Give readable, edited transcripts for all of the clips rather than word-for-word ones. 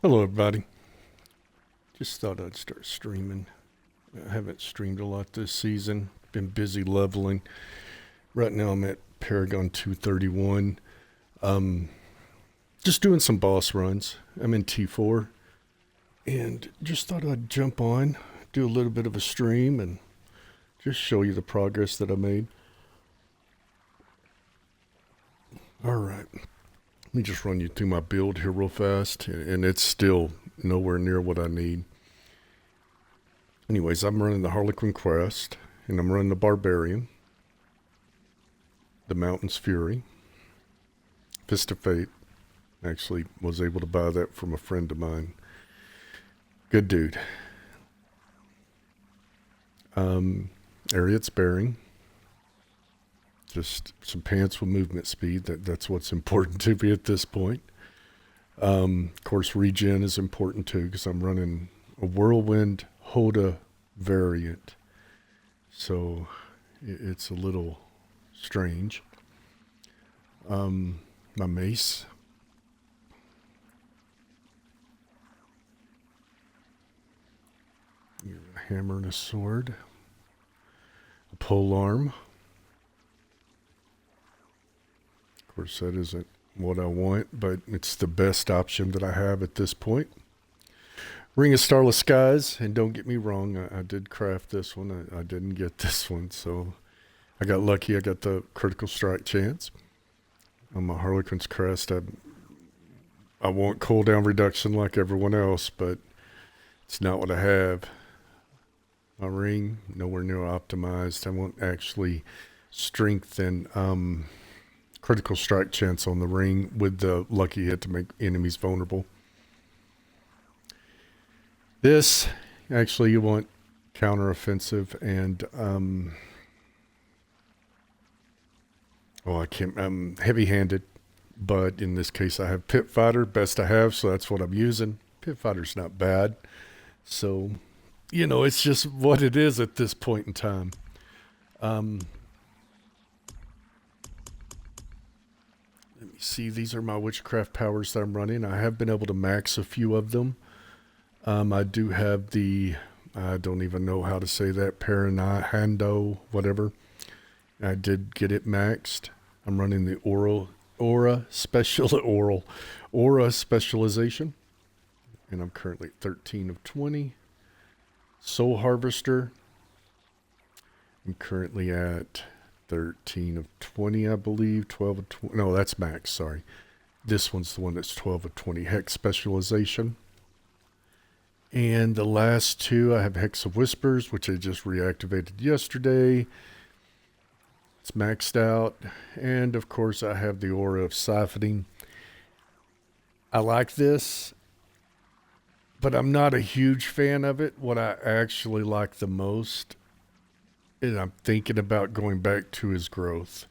Hello, everybody. Just thought I'd start streaming. I haven't streamed a lot this season. Been busy leveling. Right now, I'm at Paragon 231. Um, just doing some boss runs. I'm in T4, and just thought I'd jump on, do a little bit of a stream, and just show you the progress that I made. All right. Let me just run you through my build here real fast, and it's still nowhere near what I need. Anyways, I'm running the Harlequin Quest, and I'm running the Barbarian, the Mountain's Fury, Fist of Fate. Actually, was able to buy that from a friend of mine. Good dude. Ariat's Bearing. Just some pants with movement speed. That's what's important to me at this point. Of course, regen is important too because I'm running a Whirlwind HoTA variant. So it's a little strange. My mace. A hammer and a sword. A pole arm. Of course, that isn't what I want, but it's the best option that I have at this point. Ring of Starless Skies, and don't get me wrong, I did craft this one. I didn't get this one, so I got lucky. I got the critical strike chance. On my Harlequin's Crest, I want cooldown reduction like everyone else, but it's not what I have. My ring, nowhere near optimized. I want actually strength and critical strike chance on the ring with the lucky hit to make enemies vulnerable. This, actually, you want counteroffensive and I can't. I'm heavy-handed, but in this case, I have Pit Fighter, best I have, so that's what I'm using. Pit Fighter's not bad, so it's just what it is at this point in time. Let me see. These are my witchcraft powers that I'm running. I have been able to max a few of them. I do have the. I don't even know how to say that. Paranahando, whatever. I did get it maxed. I'm running the aura specialization, and I'm currently at 13 of 20. Soul Harvester. I'm currently at 13 of 20, I believe. 12 of 20. No, that's max. Sorry, this one's the one that's 12 of 20. Hex specialization. And the last two, I have Hex of Whispers, which I just reactivated yesterday. It's maxed out. And of course, I have the Aura of Siphoning. I like this, but I'm not a huge fan of it. What I actually like the most, and I'm thinking about going back to, is Growth.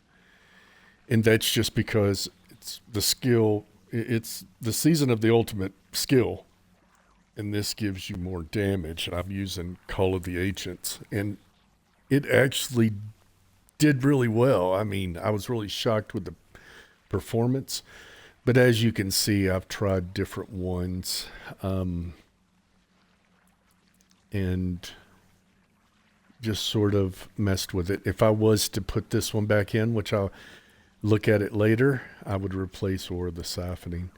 And that's just because it's the skill, it's the season of the ultimate skill. And this gives you more damage. And I'm using Call of the Ancients. And it actually did really well. I mean, I was really shocked with the performance. But as you can see, I've tried different ones. And just sort of messed with it. If I was to put this one back in, which I'll look at it later, I would replace Aura of the Siphoning.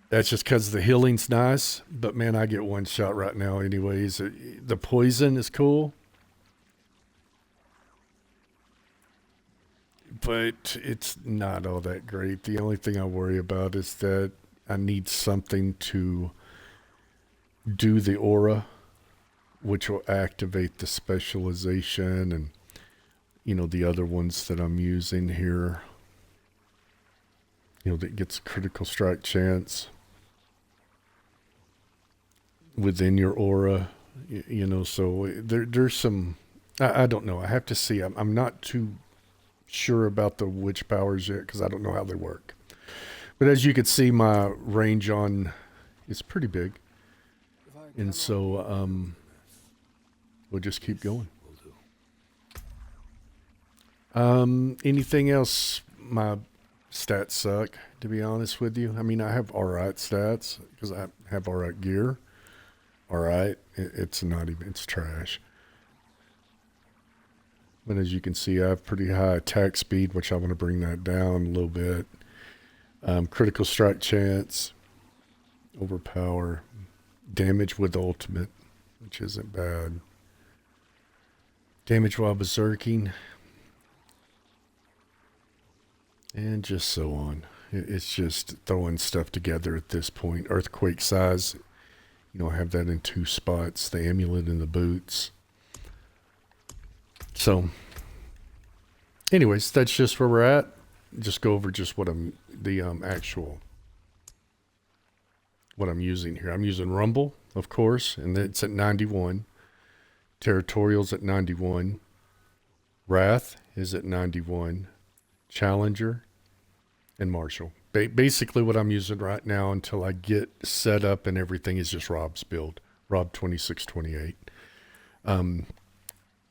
That's just because the healing's nice, but man, I get one shot right now anyways. The poison is cool, but it's not all that great. The only thing I worry about is that I need something to do the aura, which will activate the specialization and, the other ones that I'm using here. That gets a critical strike chance within your aura, so there's some, I don't know. I have to see. I'm not too sure about the witch powers yet because I don't know how they work. But as you can see, my range on is pretty big. And so we'll just keep going. Anything else? My stats suck, to be honest with you. I mean, I have alright stats because I have alright gear. Alright, it's not even, it's trash. But as you can see, I have pretty high attack speed, which I want to bring that down a little bit. Critical strike chance, overpower, damage with ultimate, which isn't bad. Damage while berserking. And just so on. It's just throwing stuff together at this point. Earthquake size, you know, I have that in 2 spots. The amulet and the boots. So, anyways, that's just where we're at. Just go over just what I'm, what I'm using here. I'm using Rumble, of course, and it's at 91. Territorial's at 91. Wrath is at 91. Challenger and Marshall. Basically what I'm using right now until I get set up and everything is just Rob's build. Rob 2628. Of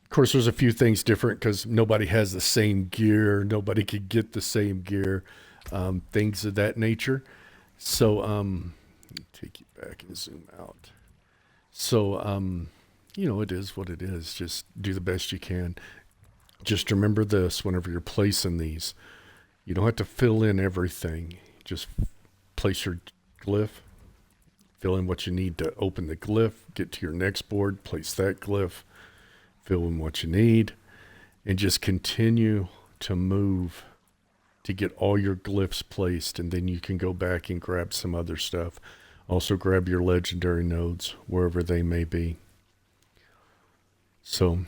course, there's a few things different because nobody has the same gear. Nobody could get the same gear. Things of that nature. So, take you back and zoom out. So, you know, it is what it is. Just do the best you can. Just remember this whenever you're placing these. You don't have to fill in everything. Just place your glyph, fill in what you need to open the glyph, get to your next board, place that glyph, fill in what you need, and just continue to move to get all your glyphs placed, and then you can go back and grab some other stuff. Also grab your legendary nodes, wherever they may be. So,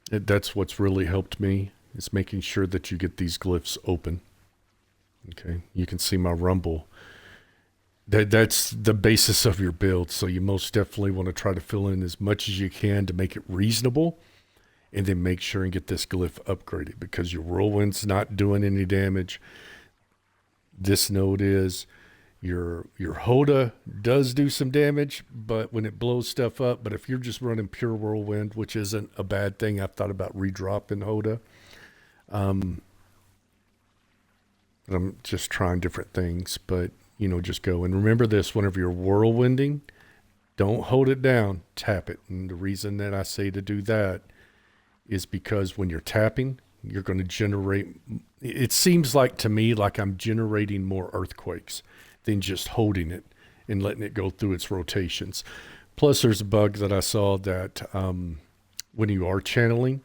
that's what's really helped me, is making sure that you get these glyphs open. Okay, you can see my Rumble. That's the basis of your build, so you most definitely want to try to fill in as much as you can to make it reasonable, and then make sure and get this glyph upgraded, because your Whirlwind's not doing any damage. This node is. Your HoTA does do some damage, but when it blows stuff up, but if you're just running pure Whirlwind, which isn't a bad thing, I've thought about redropping HoTA. I'm just trying different things, but, you know, just go. And remember this, whenever you're whirlwinding, don't hold it down, tap it. And the reason that I say to do that is because when you're tapping, you're going to generate, it seems like to me like I'm generating more earthquakes than just holding it and letting it go through its rotations. Plus, there's a bug that I saw that when you are channeling,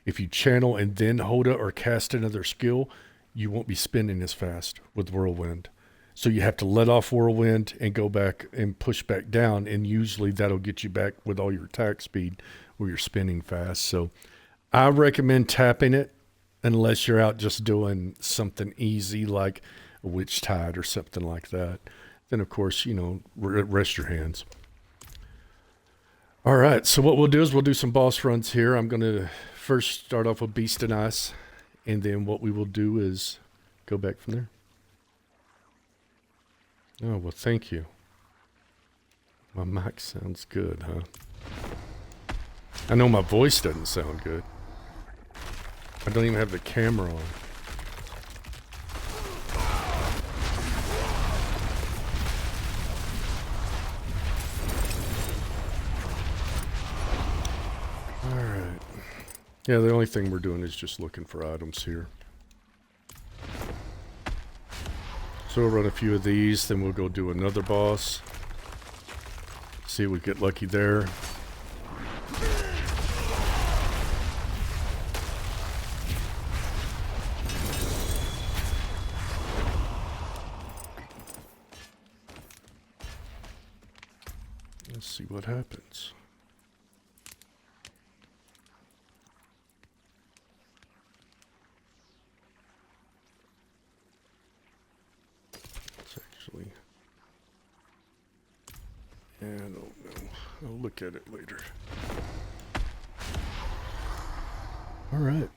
if you channel and then HoTA or cast another skill, you won't be spinning as fast with Whirlwind. So you have to let off Whirlwind and go back and push back down, and usually that'll get you back with all your attack speed where you're spinning fast. So I recommend tapping it unless you're out just doing something easy like a Witch Tide or something like that. Then, of course, you know, rest your hands. All right, so what we'll do is we'll do some boss runs here. I'm going to first start off with Beast and Ice, and then what we will do is go back from there. Oh, well, thank you. My mic sounds good, huh? I know my voice doesn't sound good. I don't even have the camera on. Alright. Yeah, the only thing we're doing is just looking for items here. So we'll run a few of these, then we'll go do another boss. See if we get lucky there. Let's see what happens. It's actually... I don't know. I'll look at it later. All right.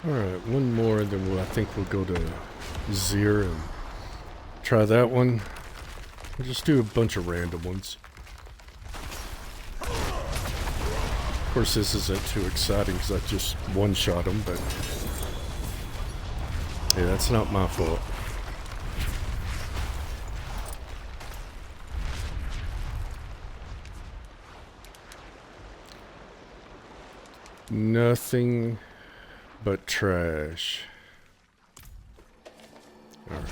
Alright, one more, then I think we'll go to Zir and try that one. We'll just do a bunch of random ones. Of course, this isn't too exciting because I just one-shot him, but yeah, that's not my fault. Nothing but trash. All right.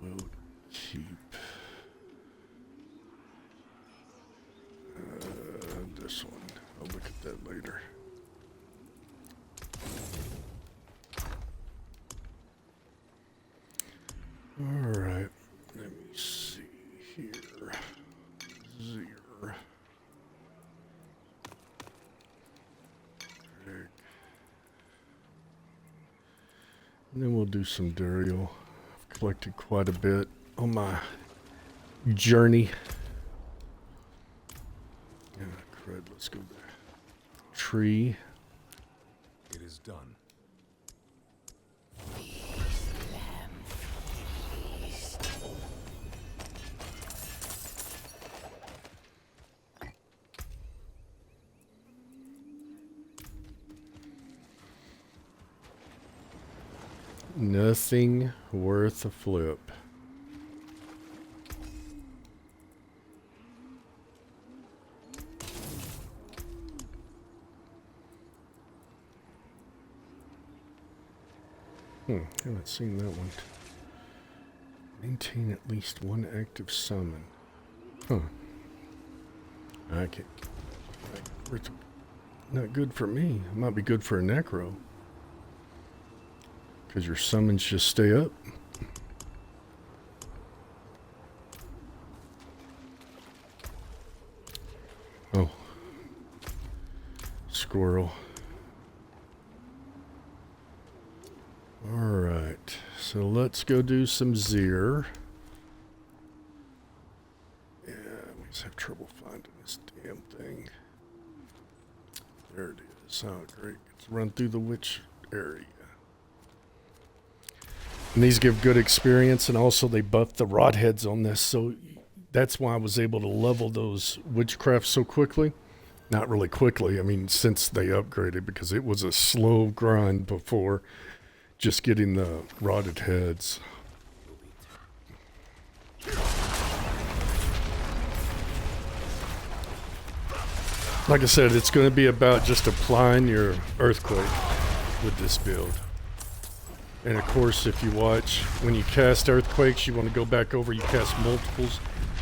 We'll keep this one. I'll look at that later. All right, let me see here. Zero. And then we'll do some Duriel. I've collected quite a bit on my journey. Yeah, crud, let's go there. Tree. It is done. Nothing worth a flip. Haven't seen that one. Maintain at least one active summon. Huh. I can't. Not good for me. It might be good for a necro. Because your summons just stay up. Oh. Squirrel. Alright. So let's go do some Zir. Yeah, we just have trouble finding this damn thing. There it is. Oh, great. Let's run through the witch area. And these give good experience, and also they buff the rod heads on this, so that's why I was able to level those witchcraft so quickly. Not really quickly, I mean, since they upgraded, because it was a slow grind before just getting the rotted heads. Like I said, it's going to be about just applying your earthquake with this build. And of course, if you watch, when you cast earthquakes, you want to go back over, you cast multiples.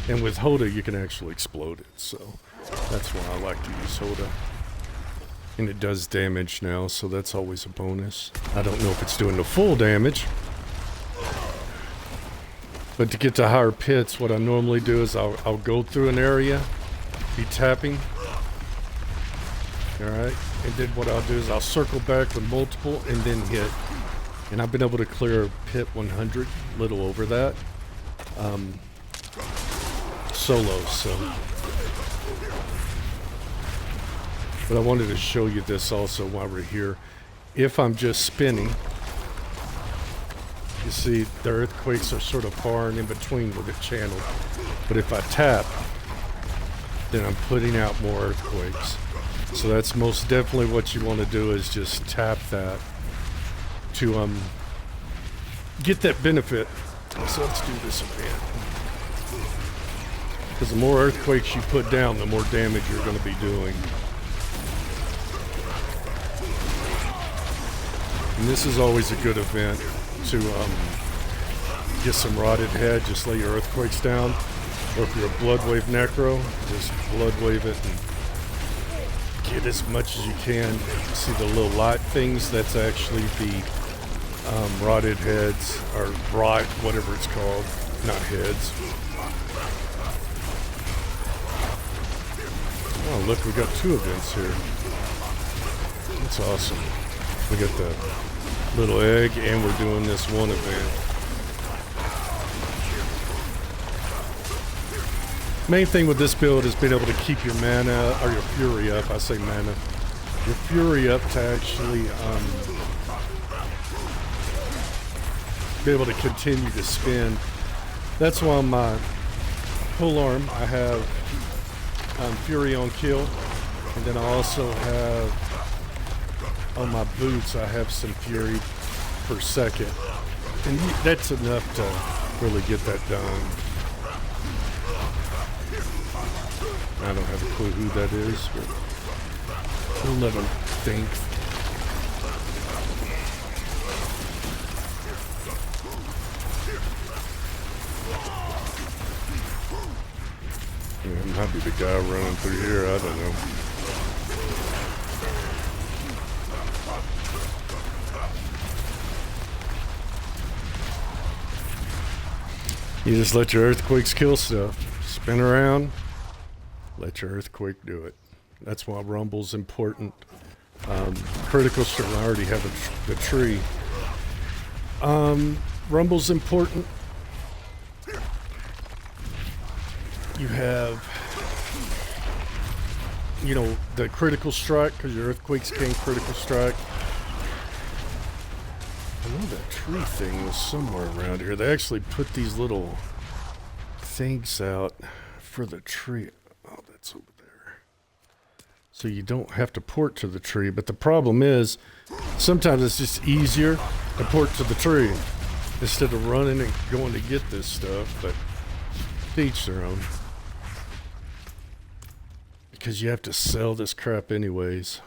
And with HoTA, you can actually explode it. So that's why I like to use HoTA. And it does damage now, so that's always a bonus. I don't know if it's doing the full damage. But to get to higher pits, what I normally do is I'll go through an area, be tapping. Alright, and then what I'll do is I'll circle back with multiple and then hit. And I've been able to clear pit 100, little over that, solo, so. But I wanted to show you this also while we're here. If I'm just spinning, you see the earthquakes are sort of far and in between with it channeled. But if I tap, then I'm putting out more earthquakes. So that's most definitely what you want to do, is just tap that to get that benefit. So let's do this again. Because the more earthquakes you put down, the more damage you're going to be doing. And this is always a good event to get some rotted head. Just lay your earthquakes down. Or if you're a blood wave necro, just blood wave it and get as much as you can. You see the little light things? That's actually the rotted heads, or rot, whatever it's called, not heads. Oh, look, we got two events here. That's awesome. We got the little egg, and we're doing this one event. Main thing with this build is being able to keep your mana, or your fury up. I say mana. Your fury up to actually be able to continue to spin. That's why on my polearm I have fury on kill, and then I also have on my boots I have some fury per second, and that's enough to really get that done. I don't have a clue who that is, but we'll let them think. Yeah, it might be the guy running through here, I don't know. You just let your earthquakes kill stuff. Spin around, let your earthquake do it. That's why rumble's important. Critical strike, I already have the tree. Rumble's important. You have, you know, the critical strike, because your earthquakes can't critical strike. I know that tree thing was somewhere around here. They actually put these little things out for the tree. Oh, that's over there. So you don't have to port to the tree. But the problem is, sometimes it's just easier to port to the tree instead of running and going to get this stuff. But to each their own. Because you have to sell this crap anyways.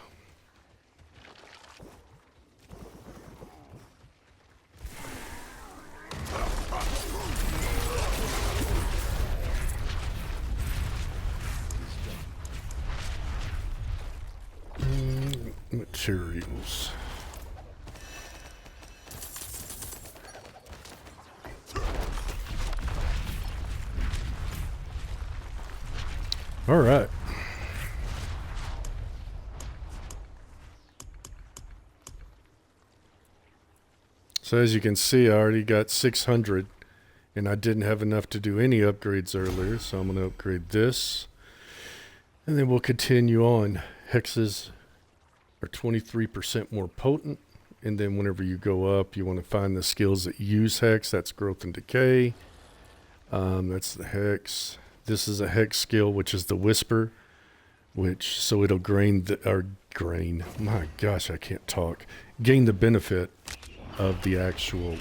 Materials. All right. So as you can see, I already got 600, and I didn't have enough to do any upgrades earlier, so I'm going to upgrade this. And then we'll continue on. Hexes are 23% more potent, and then whenever you go up, you want to find the skills that use hex. That's growth and decay. That's the hex. This is a hex skill, which is the whisper, which so it'll gain my gosh, I can't talk. Gain the benefit of the actual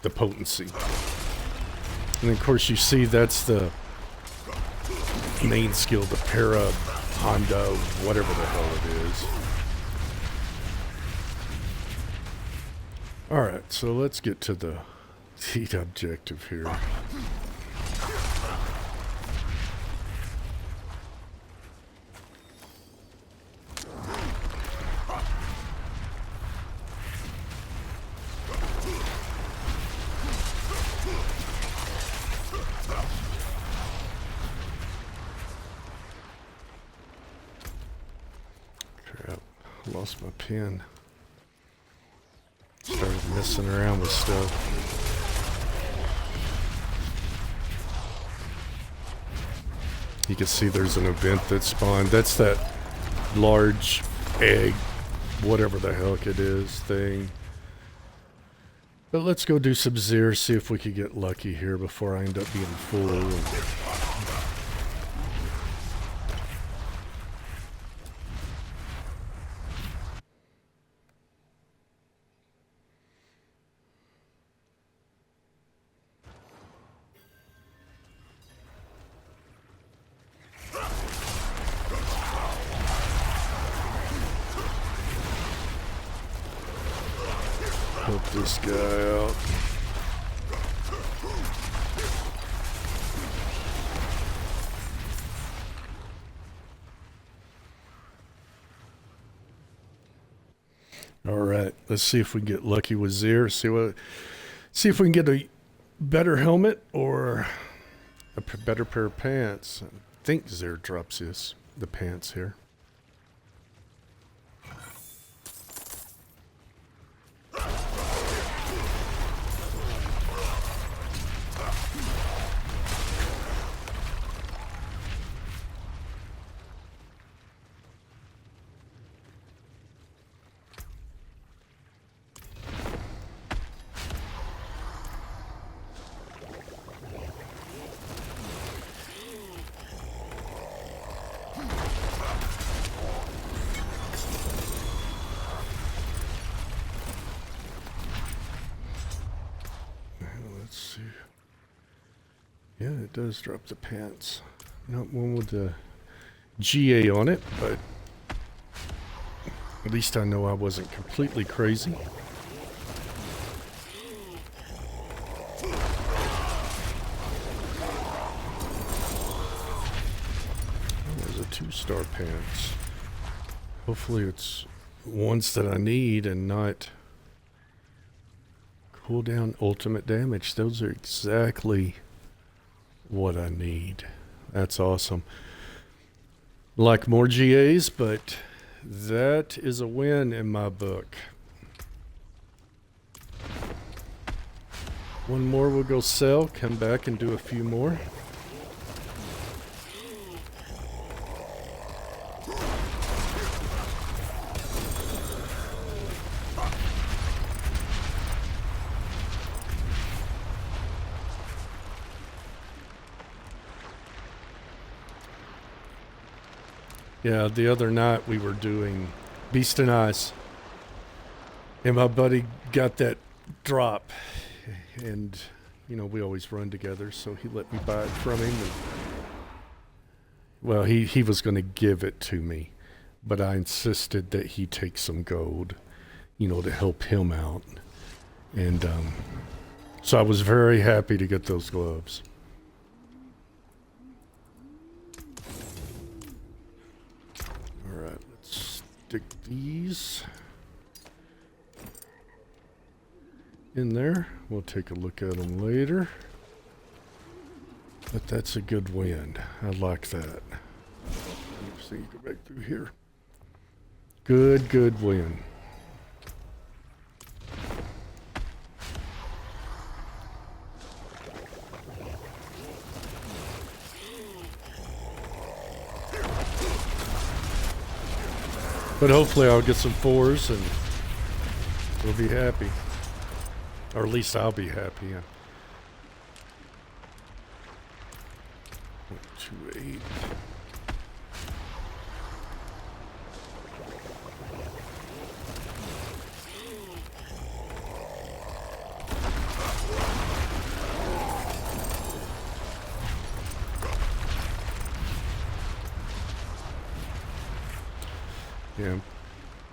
the potency. And of course you see that's the main skill, the paragon, whatever the hell it is. Alright, so let's get to the objective here. Crap, lost my pen. Started messing around with stuff. You can see there's an event that spawned. That's that large egg, whatever the heck it is, thing. But let's go do some Zir, see if we can get lucky here before I end up being full. Help this guy out. All right, let's see if we can get lucky with Zir. See if we can get a better helmet or a better pair of pants. I think Zir drops the pants here. let's see. Yeah, it does drop the pants. Not one with the GA on it, but at least I know I wasn't completely crazy. There's a 2-star pants. Hopefully it's ones that I need and not cooldown ultimate damage. Those are exactly what I need. That's awesome. Like more GAs, but that is a win in my book. One more we'll go sell, come back and do a few more. Yeah, the other night we were doing Beast and Ice, and my buddy got that drop, and you know we always run together, so he let me buy it from him. And, well, he was going to give it to me, but I insisted that he take some gold, you know, to help him out, and so I was very happy to get those gloves. Stick these in there. We'll take a look at them later. But that's a good win. I like that. So you go back through here. Good win. But hopefully I'll get some 4s and we'll be happy. Or at least I'll be happy. Yeah. 128. Yeah.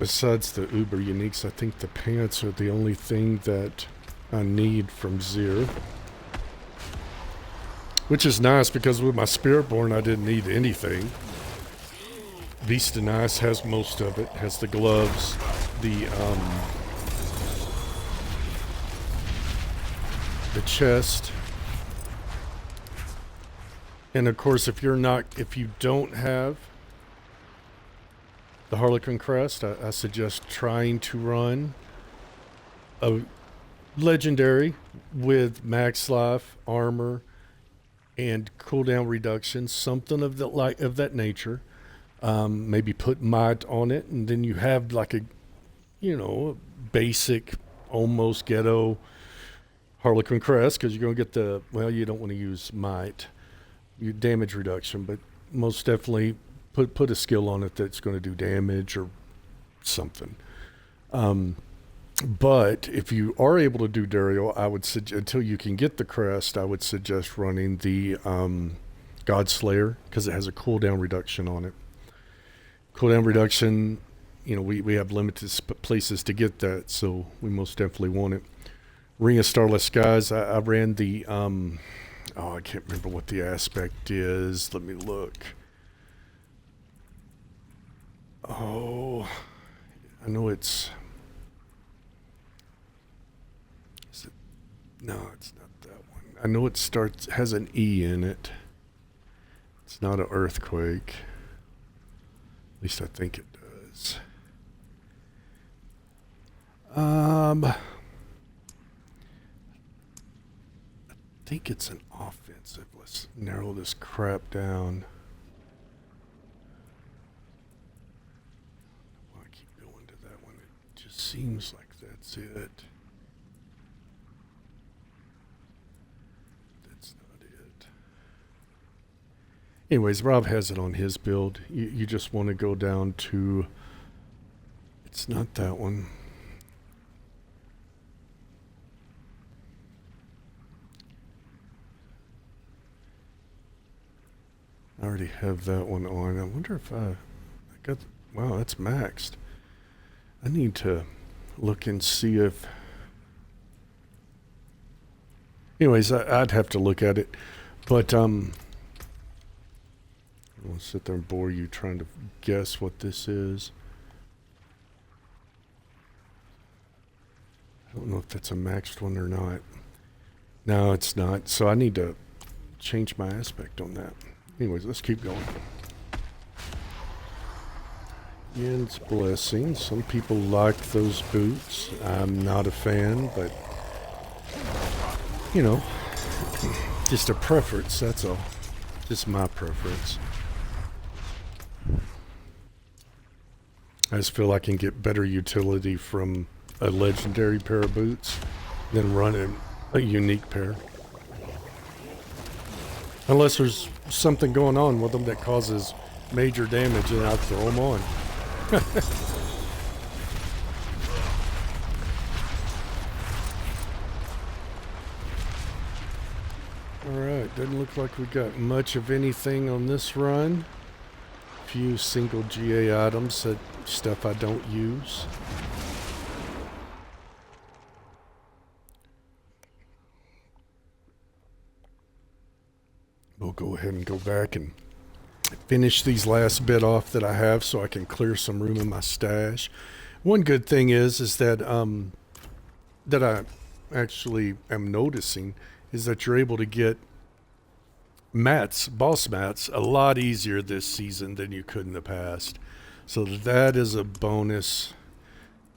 Besides the Uber Uniques, I think the pants are the only thing that I need from Zir. Which is nice because with my Spiritborn I didn't need anything. Beast and Ice has most of it. Has the gloves, the chest. And of course if you don't have the Harlequin Crest, I suggest trying to run a legendary with max life, armor, and cooldown reduction, something of that nature. Maybe put might on it, and then you have like a basic, almost ghetto Harlequin Crest, because you're gonna get you don't want to use might, your damage reduction, but most definitely put a skill on it that's going to do damage or something. But if you are able to do Dario, I would suggest, until you can get the crest, I would suggest running the Godslayer, because it has a cooldown reduction on it. Cooldown reduction, we have limited places to get that, so we most definitely want it. Ring of Starless Skies, I ran the, I can't remember what the aspect is. Let me look. Oh, I know it's... No, it's not that one. I know it has an E in it. It's not an earthquake. At least I think it does. I think it's an offensive. Let's narrow this crap down. Why I keep going to that one. It just seems like that's it. Anyways, Rob has it on his build. You just want to go down to... It's not that one. already have that one on. I wonder if I got... Wow, that's maxed. I need to look and see if... Anyways, I'd have to look at it. But, I won't sit there and bore you trying to guess what this is. I don't know if that's a maxed one or not. No, it's not. So I need to change my aspect on that. Anyways, let's keep going. Ian's blessing. Some people like those boots. I'm not a fan, but you know, just a preference, that's all. Just my preference. I just feel I can get better utility from a legendary pair of boots than running a unique pair. Unless there's something going on with them that causes major damage, and I'll throw them on. Alright, doesn't look like we got much of anything on this run. Few single GA items, that stuff I don't use. We'll go ahead and go back and finish these last bit off that I have so I can clear some room in my stash. One good thing is that that I actually am noticing is that you're able to get mats, boss mats, a lot easier this season than you could in the past. So that is a bonus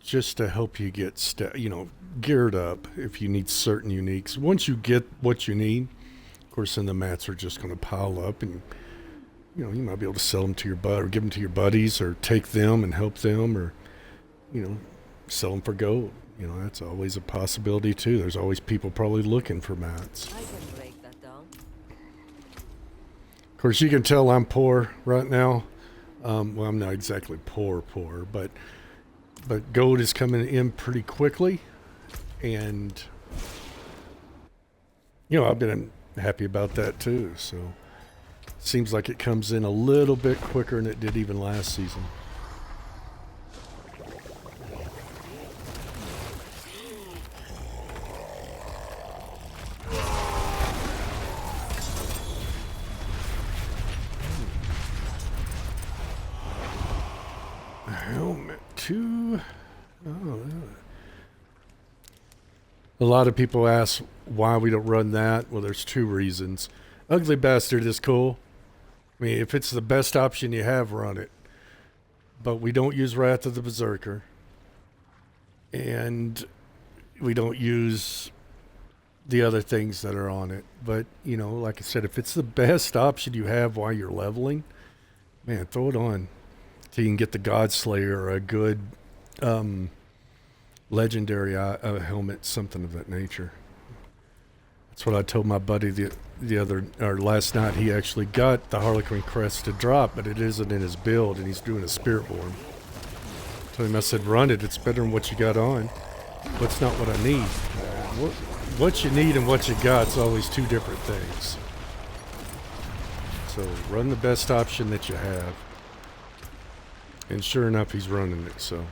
just to help you get geared up if you need certain uniques. Once you get what you need, of course, then the mats are just going to pile up, and you might be able to sell them to your bud or give them to your buddies, or take them and help them, or sell them for gold. That's always a possibility too. There's always people probably looking for mats. I can break that down. Of course, you can tell I'm poor right now. Well, I'm not exactly poor, but gold is coming in pretty quickly, and I've been happy about that too. So seems like it comes in a little bit quicker than it did even last season. Helmet 2. Oh, a lot of people ask why we don't run that. Well, there's two reasons. Ugly Bastard is cool. I mean, if it's the best option you have, run it. But we don't use Wrath of the Berserker. And we don't use the other things that are on it. But, like I said, if it's the best option you have while you're leveling, man, throw it on. So you can get the Godslayer or a good legendary helmet, something of that nature. That's what I told my buddy last night. He actually got the Harlequin crest to drop, but it isn't in his build, and he's doing a Spiritborn. I told him, I said, run it. It's better than what you got on. But it's not what I need. What you need and what you got is always two different things. So run the best option that you have. And sure enough, he's running it, so.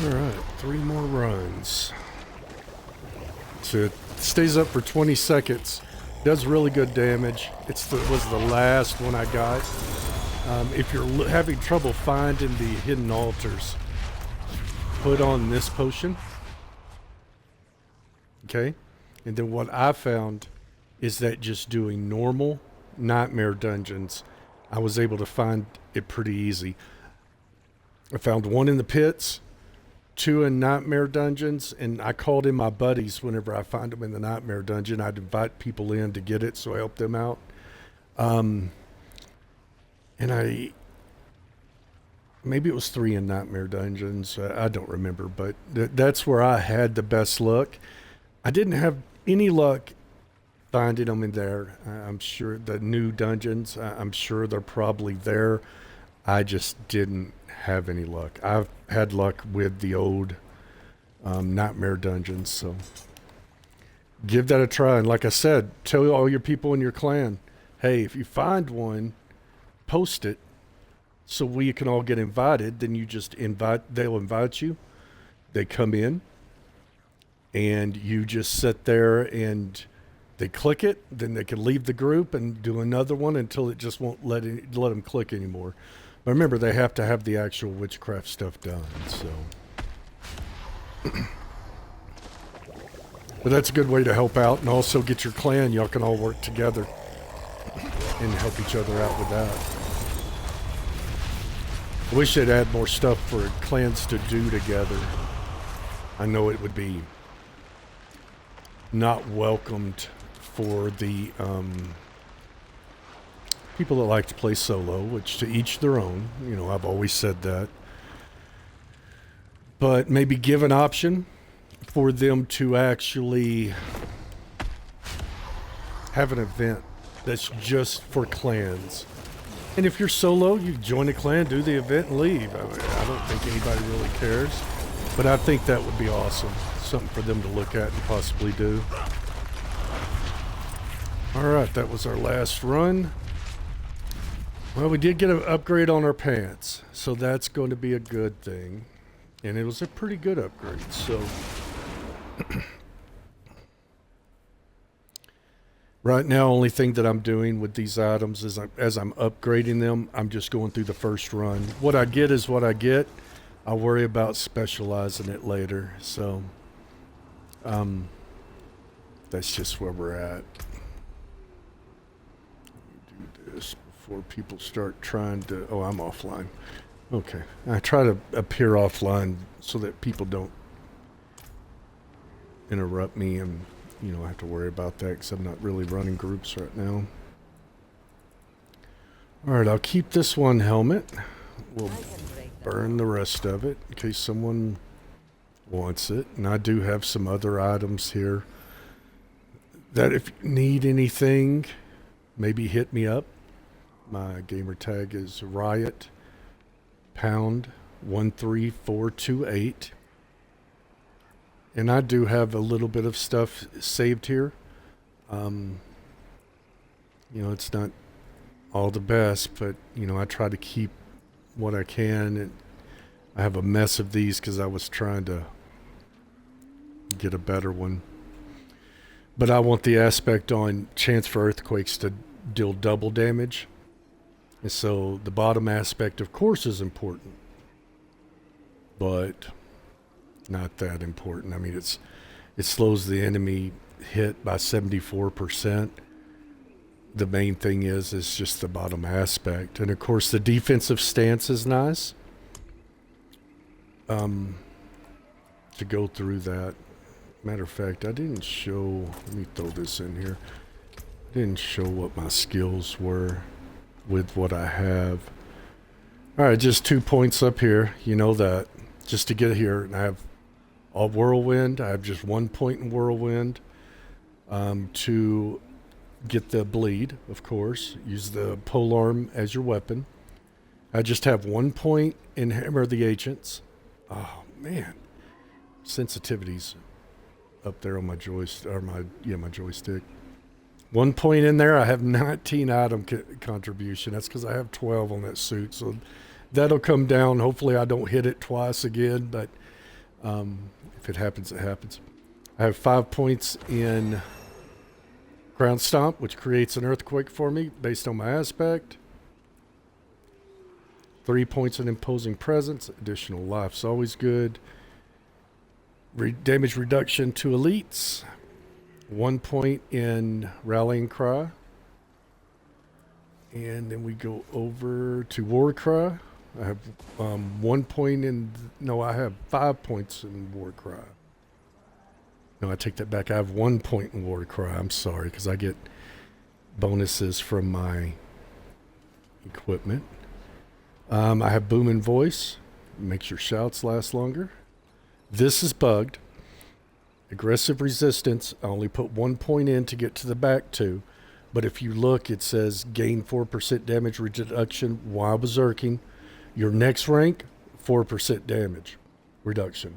Alright, 3 more runs. So it stays up for 20 seconds. Does really good damage. Was the last one I got. If you're having trouble finding the hidden altars, put on this potion. Okay? And then what I found is that just doing normal nightmare dungeons, I was able to find it pretty easy. I found 1 in the pits, 2 in nightmare dungeons, and I called in my buddies whenever I find them in the nightmare dungeon. I'd invite people in to get it, so I helped them out. And maybe it was 3 in nightmare dungeons. I don't remember, but that's where I had the best luck. I didn't have any luck finding them in there. I'm sure the new dungeons, I'm sure they're probably there. I just didn't have any luck. I've had luck with the old nightmare dungeons, so. Give that a try. And like I said, tell all your people in your clan, hey, if you find one, post it so we can all get invited. Then you just invite, they'll invite you. They come in and you just sit there and they click it. Then they can leave the group and do another one until it just won't let them click anymore. But remember, they have to have the actual witchcraft stuff done. So. But that's a good way to help out and also get your clan. Y'all can all work together and help each other out with that. I wish they'd add more stuff for clans to do together. I know it would be not welcomed for the people that like to play solo, which to each their own. You know, I've always said that. But maybe give an option for them to actually have an event that's just for clans. And if you're solo, you join a clan, do the event, and leave. I don't think anybody really cares. But I think that would be awesome. Something for them to look at and possibly do. Alright, that was our last run. Well, we did get an upgrade on our pants, so that's going to be a good thing. And it was a pretty good upgrade, so... Right now, only thing that I'm doing with these items is as I'm upgrading them, I'm just going through the first run. What I get is what I get. I'll worry about specializing it later. So, that's just where we're at. Let me do this before people start trying to... Oh, I'm offline. Okay. I try to appear offline so that people don't interrupt me and, you know, I have to worry about that because I'm not really running groups right now. Alright, I'll keep this one helmet. We'll burn the rest of it in case someone wants it. And I do have some other items here that if you need anything, maybe hit me up. My gamer tag is Riot Pound 13428. And I do have a little bit of stuff saved here. You know, it's not all the best, but, you know, I try to keep what I can. And I have a mess of these because I was trying to get a better one. But I want the aspect on chance for earthquakes to deal double damage. And so the bottom aspect, of course, is important. But... not that important. I mean, it slows the enemy hit by 74%. The main thing is just the bottom aspect. And of course the defensive stance is nice. To go through that. Matter of fact, I didn't show, let me throw this in here. I didn't show what my skills were with what I have. Alright, just 2 points up here. You know that. Just to get here, and I have all whirlwind. I have just 1 point in whirlwind to get the bleed, of course. Use the polearm as your weapon. I just have 1 point in hammer the ancients. Oh man, sensitivity's up there on my joystick, or my joystick. 1 point in there. I have 19 item contribution. That's because I have 12 on that suit, so that'll come down. Hopefully, I don't hit it twice again, but. If it happens, it happens. I have 5 points in ground stomp, which creates an earthquake for me based on my aspect. 3 points in imposing presence. Additional life's always good. Damage reduction to elites. 1 point in rallying cry. And then we go over to war cry. I have 1 point in... No, I have 5 points in War Cry. No, I take that back. I have 1 point in War Cry. I'm sorry, because I get bonuses from my equipment. I have Booming Voice. Makes your shouts last longer. This is bugged. Aggressive Resistance. I only put 1 point in to get to the back two. But if you look, it says gain 4% damage reduction while berserking. Your next rank, 4% damage reduction.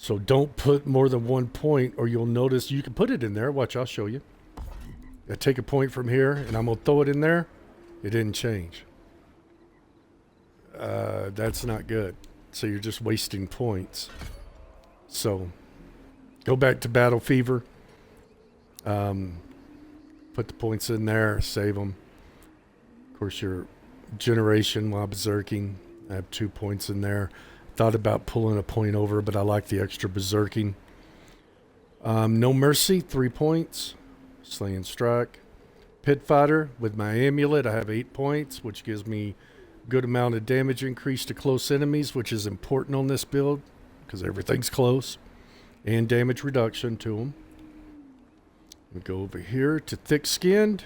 So don't put more than 1 point, or you'll notice you can put it in there. Watch, I'll show you. I take a point from here, and I'm going to throw it in there. It didn't change. That's not good. So you're just wasting points. So go back to Battle Fever. Put the points in there, save them. Of course, your generation while berserking, I have 2 points in there. Thought about pulling a point over, but I like the extra berserking. No Mercy, 3 points. Slay and Strike. Pit Fighter, with my amulet, I have 8 points, which gives me good amount of damage increase to close enemies, which is important on this build because everything's close, and damage reduction to them. We go over here to Thick Skinned,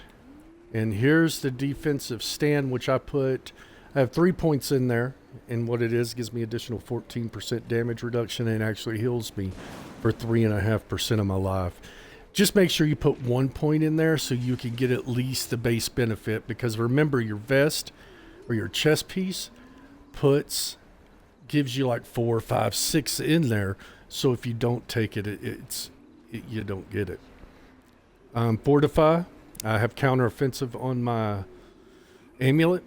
and here's the defensive stand, which I have 3 points in there, and what it is gives me additional 14% damage reduction and actually heals me for 3.5% of my life. Just make sure you put 1 point in there so you can get at least the base benefit, because remember, your vest or your chest piece gives you like 4, 5, 6 in there. So if you don't take it, you don't get it. Fortify. I have counteroffensive on my amulet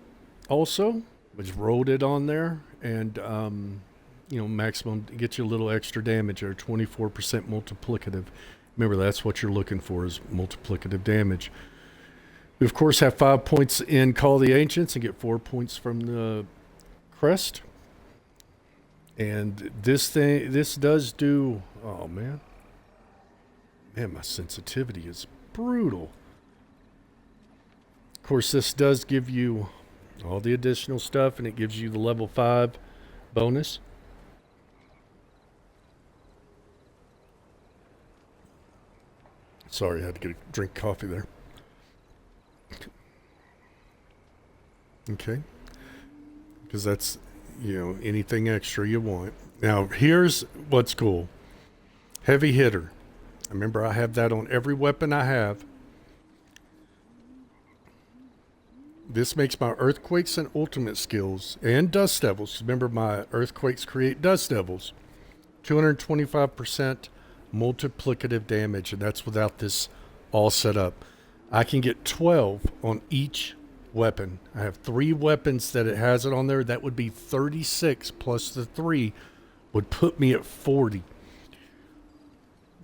also, which rolled it on there, and maximum get you a little extra damage or 24% multiplicative. Remember, that's what you're looking for, is multiplicative damage. We, of course, have 5 points in Call of the Ancients and get 4 points from the crest. And this does do... Oh, man. Man, my sensitivity is brutal. Of course, this does give you all the additional stuff, and it gives you the level 5 bonus. Sorry, I had to get a drink of coffee there. Okay. Because that's, anything extra you want. Now, here's what's cool. Heavy Hitter. Remember, I have that on every weapon I have. This makes my Earthquakes and Ultimate skills and Dust Devils. Remember, my Earthquakes create Dust Devils. 225% multiplicative damage, and that's without this all set up. I can get 12 on each weapon. I have 3 weapons that it has it on there. That would be 36 plus the 3 would put me at 40.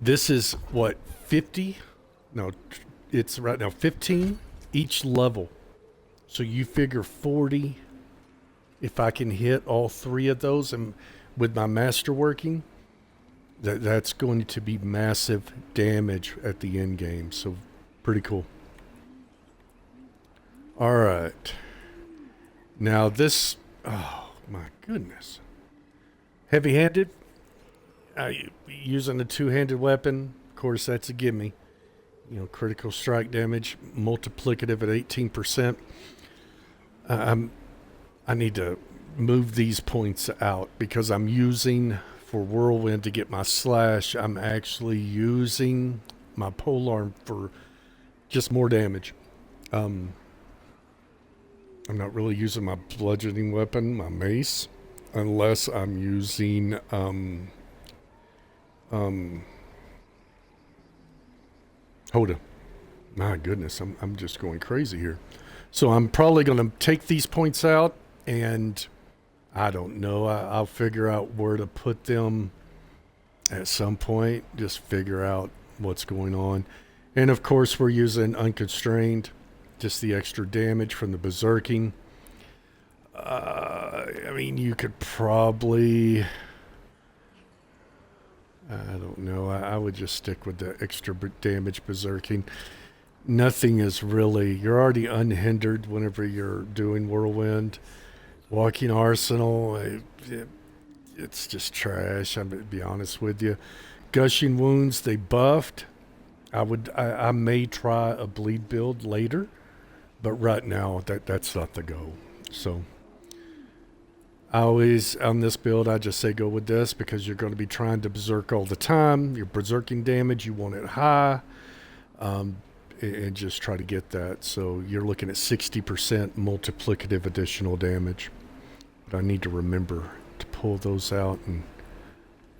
This is what, 50? No, it's right now 15 each level. So you figure 40 if I can hit all 3 of those, and with my masterworking, that's going to be massive damage at the end game. So pretty cool. All right. Now this, oh my goodness. Heavy-handed. Using a 2-handed weapon, of course, that's a gimme. Critical strike damage, multiplicative at 18%. I need to move these points out because I'm using, for Whirlwind to get my slash, I'm actually using my polearm for just more damage. I'm not really using my bludgeoning weapon, my mace, unless I'm using HoTA. My goodness, I'm just going crazy here. So I'm probably going to take these points out, and I don't know. I'll figure out where to put them at some point. Just figure out what's going on. And of course, we're using unconstrained, just the extra damage from the berserking. You could probably... I don't know. I would just stick with the extra damage berserking. Nothing is really... You're already unhindered whenever you're doing Whirlwind. Walking Arsenal, it's just trash. I'm going to be honest with you. Gushing Wounds, they buffed. I may try a bleed build later, but right now that's not the goal. So I always, on this build, I just say go with this because you're going to be trying to berserk all the time. Your berserking damage, you want it high, and just try to get that. So you're looking at 60% multiplicative additional damage. But I need to remember to pull those out and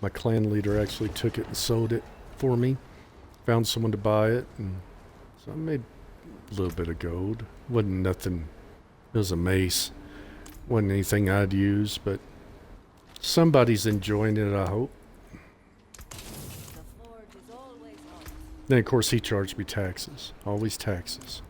My clan leader actually took it and sold it for me. Found someone to buy it, and so I made a little bit of gold. Wasn't nothing. It was a mace. Wasn't anything I'd use, but somebody's enjoying it, I hope. Then, of course, he charged me taxes. Always taxes.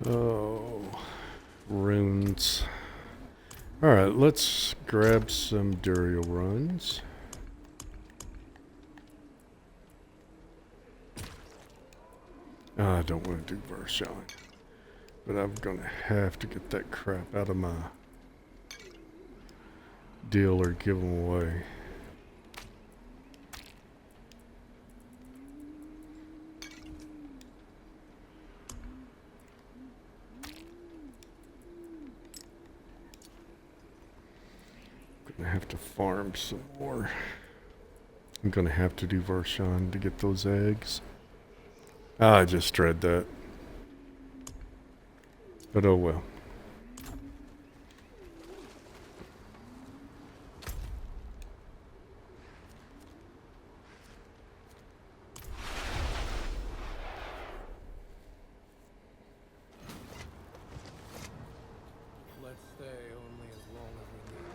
Oh, runes. Alright, let's grab some Duriel runs. I don't want to do Vershon, but I'm gonna have to get that crap out of my deal or give them away. Gonna have to farm some more. I'm gonna have to do Vershon to get those eggs. I just dread that. But oh well. Let's stay only as long as we need.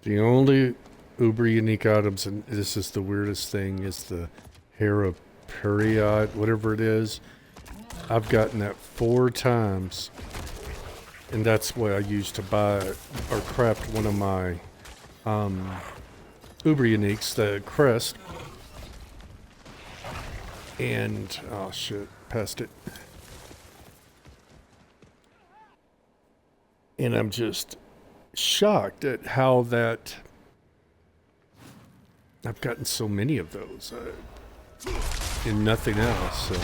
The only uber unique items, and this is the weirdest thing, is the Hera Period, whatever it is. I've gotten that 4 times, and that's what I used to buy or craft one of my uber uniques, the crest. And oh shit, passed it. And I'm just shocked at how that I've gotten so many of those and nothing else. So.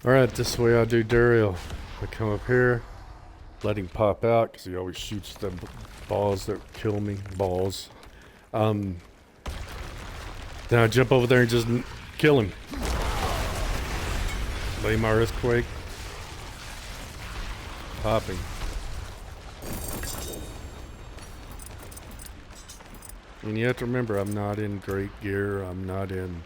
Alright, this way I do Duriel. I come up here, let him pop out, because he always shoots the balls that kill me. Balls. Then I jump over there and just kill him. Lay my earthquake. Pop him. And you have to remember, I'm not in great gear. I'm not in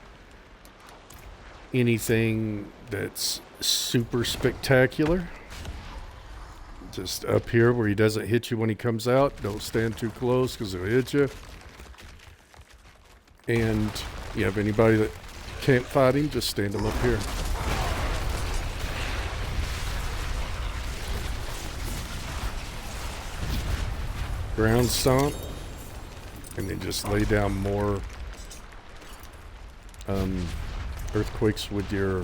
anything that's super spectacular. Just up here where he doesn't hit you when he comes out. Don't stand too close because he'll hit you. And you have anybody that can't fight him, just stand him up here. Ground stomp. And then just lay down more earthquakes with your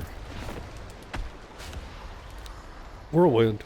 whirlwind.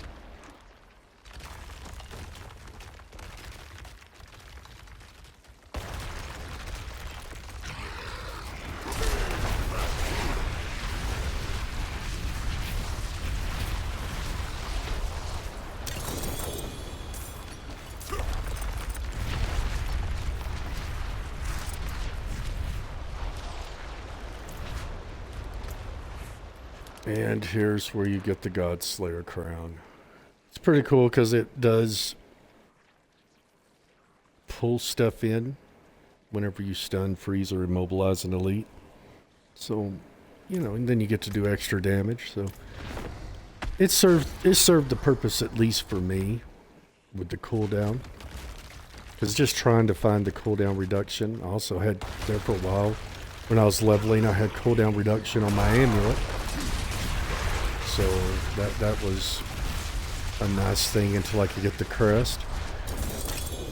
And here's where you get the God Slayer crown. It's pretty cool because it does pull stuff in whenever you stun, freeze, or immobilize an elite. So, you know, and then you get to do extra damage. So it served the purpose, at least for me, with the cooldown. Because just trying to find the cooldown reduction. I also had there for a while when I was leveling, I had cooldown reduction on my amulet. So that was a nice thing until I could get the crest.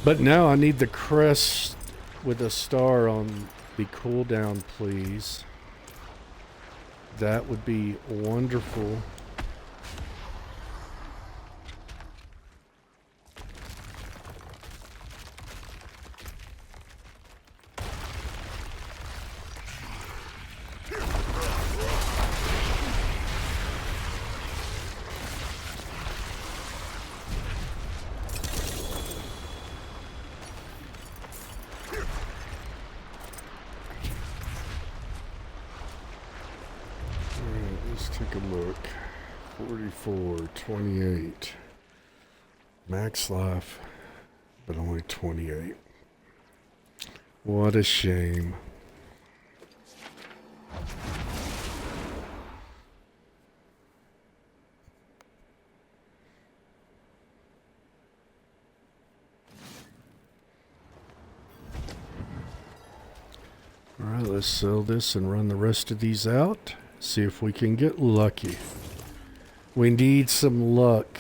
But now I need the crest with a star on the cooldown, please. That would be wonderful. Let's take a look. 44, 28. Max life, but only 28. What a shame. Alright, let's sell this and run the rest of these out. See if we can get lucky. We need some luck.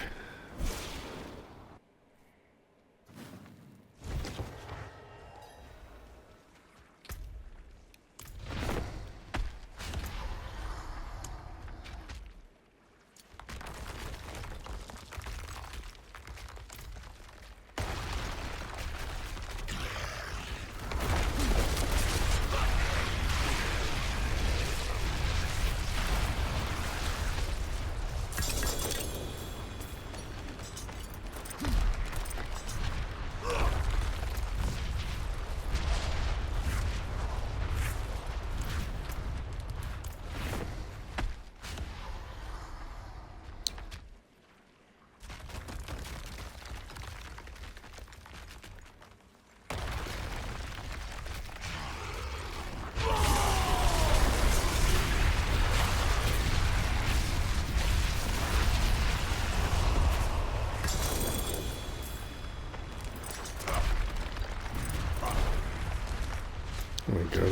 Oh my god,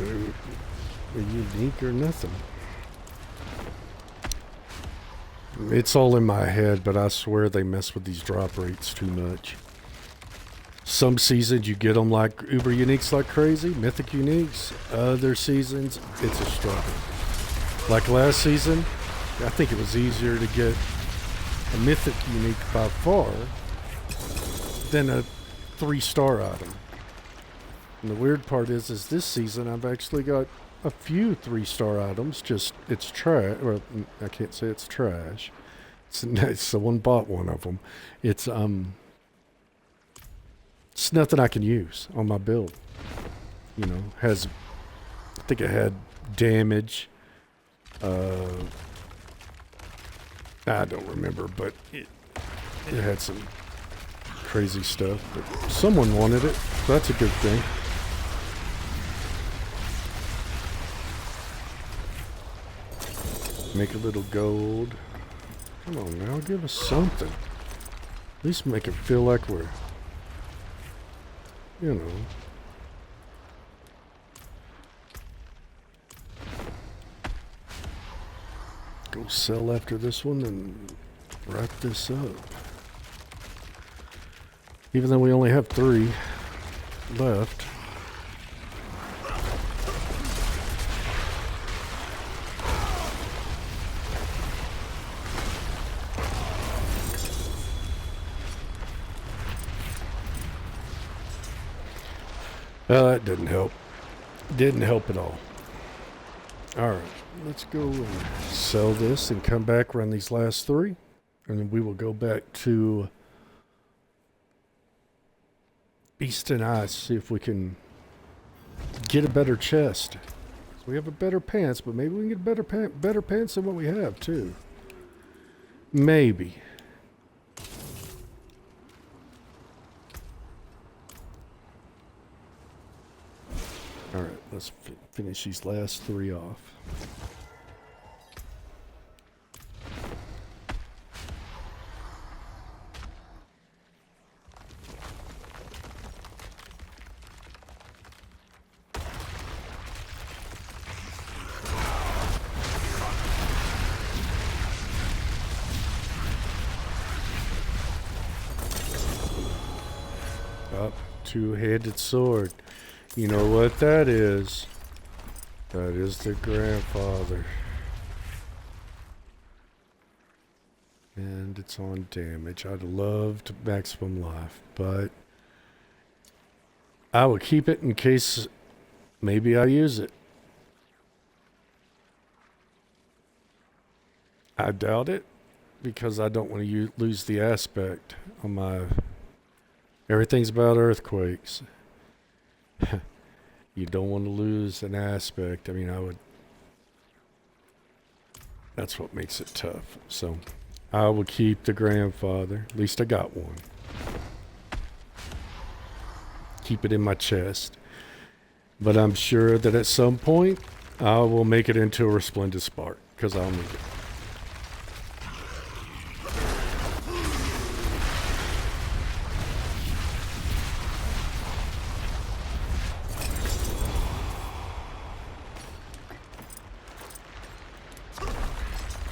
a unique or nothing. It's all in my head, but I swear they mess with these drop rates too much. Some seasons you get them like uber uniques like crazy, mythic uniques. Other seasons, it's a struggle. Like last season, I think it was easier to get a mythic unique by far than a 3-star item. And the weird part is this season I've actually got a few 3-star items. Just it's trash. Well, I can't say it's trash. Someone bought one of them. It's nothing I can use on my build. You know, I think it had damage. I don't remember, but it had some crazy stuff. But someone wanted it. So that's a good thing. Make a little gold. Come on now, give us something. At least make it feel like we're, you know. Go sell after this one and wrap this up. Even though we only have 3 left. That didn't help. Didn't help at all. Alright, let's go and sell this and come back, run these last 3. And then we will go back to Beast and Ice, see if we can get a better chest. So we have a better pants, but maybe we can get better pants than what we have, too. Maybe. Alright, let's finish these last 3 off. Yep, two-handed sword. You know what that is? That is the grandfather. And it's on damage. I'd love to maximum life, but I will keep it in case maybe I use it. I doubt it because I don't want to lose the aspect on my... Everything's about earthquakes. You don't want to lose an aspect. I mean, I would... That's what makes it tough. So I will keep the grandfather. At least I got one. Keep it in my chest. But I'm sure that at some point I will make it into a resplendent spark because I'll need it.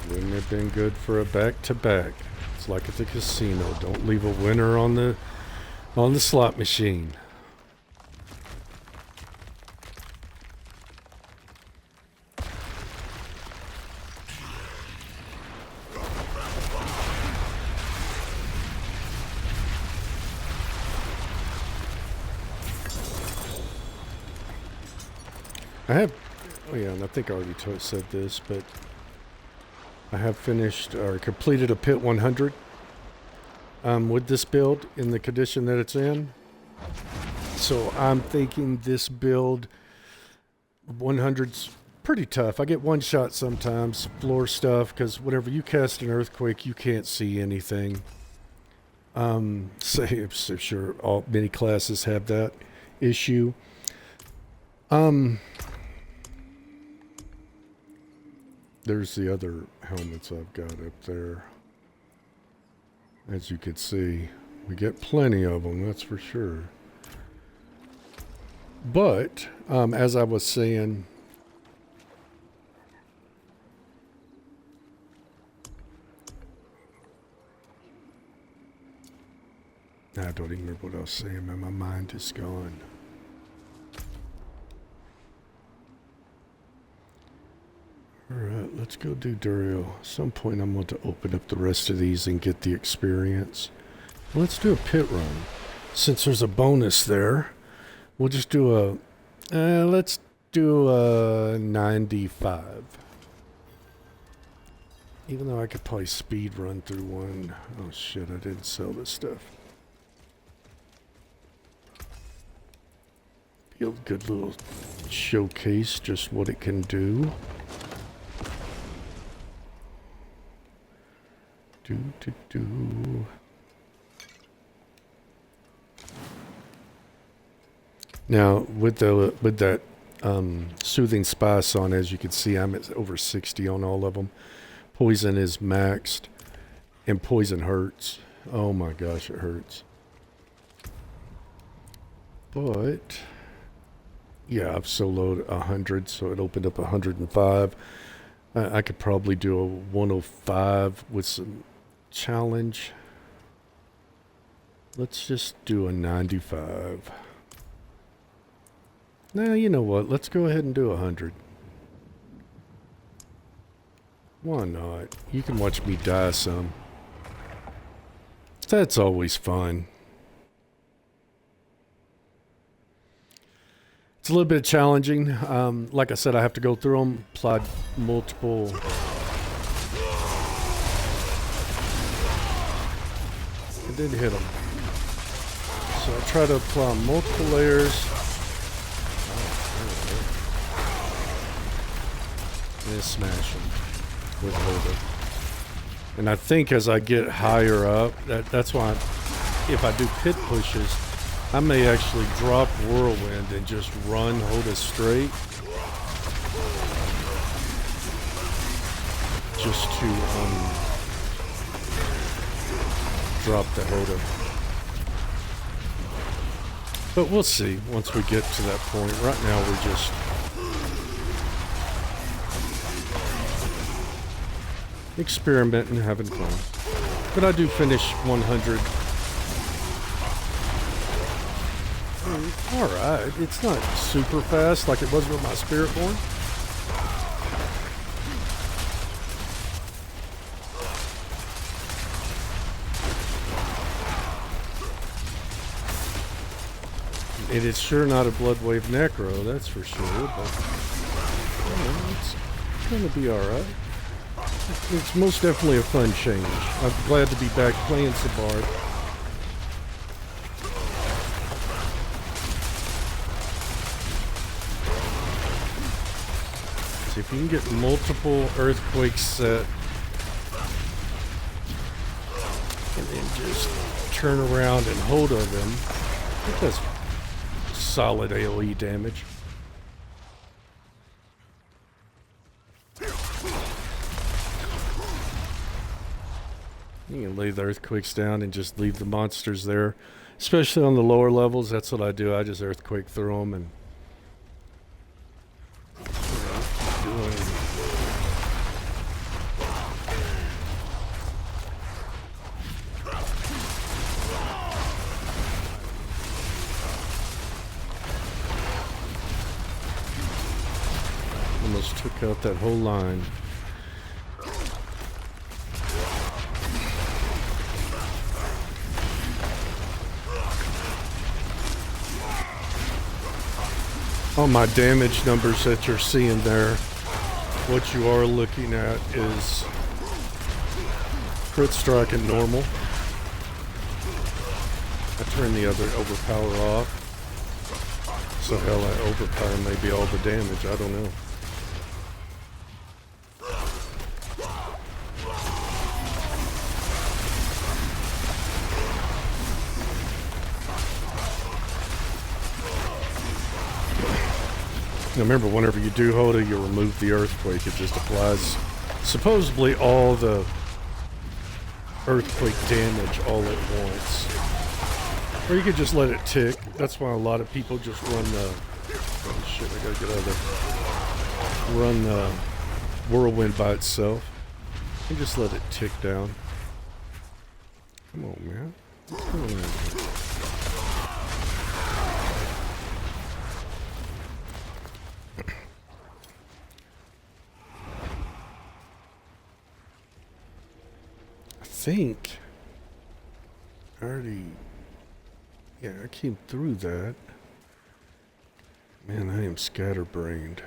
Wouldn't have been good for a back-to-back. It's like at the casino. Don't leave a winner on the slot machine. I have, oh yeah, and I think I already said this, but I have finished or completed a Pit 100 with this build in the condition that it's in. So I'm thinking this build 100's pretty tough. I get one shot sometimes, floor stuff, because whenever you cast an earthquake, you can't see anything. Say, I'm sure many classes have that issue. There's the other helmets I've got up there. As you can see, we get plenty of them, that's for sure. But, as I was saying, I don't even remember what I was saying, man. My mind is gone. Alright, let's go do Duriel. At some point I'm going to open up the rest of these and get the experience. Let's do a pit run. Since there's a bonus there, we'll just do let's do a 95. Even though I could probably speed run through one. Oh shit, I didn't sell this stuff. Be a good little showcase just what it can do. Now with that soothing spice on, as you can see, I'm at over 60 on all of them. Poison is maxed, and poison hurts. Oh my gosh, it hurts. But yeah, I've soloed 100, so it opened up 105. I could probably do a 105 with some challenge. Let's just do a 95. Now, you know what? Let's go ahead and do 100. Why not? You can watch me die some. That's always fun. It's a little bit challenging. Like I said, I have to go through them, apply multiple... It did hit them. So I try to apply multiple layers. And smash them with HoTA. And I think as I get higher up, that's why if I do pit pushes, I may actually drop Whirlwind and just run HoTA straight. Just to drop the HoTA. But we'll see once we get to that point. Right now we're just experimenting, having fun. But I do finish 100. Alright, it's not super fast like it was with my Spiritborn. It is sure not a Bloodwave Necro, that's for sure, but it's gonna be alright. It's most definitely a fun change. I'm glad to be back playing Sabard. So if you can get multiple earthquakes set and then just turn around and HoTA them, it does solid AoE damage. You can lay the earthquakes down and just leave the monsters there. Especially on the lower levels, that's what I do. I just earthquake through them and keep doing. Almost took out that whole line. On my damage numbers that you're seeing there, what you are looking at is crit strike and normal. I turn the other overpower off. So hell, that overpower may be all the damage, I don't know. Now remember, whenever you do HoTA, you remove the earthquake. It just applies supposedly all the earthquake damage all at once. Or you could just let it tick. That's why a lot of people just run the... Oh shit, I gotta get out of there. Run the Whirlwind by itself. And just let it tick down. Come on, man. What's going on here? I think I already, yeah, I came through that. Man, I am scatterbrained.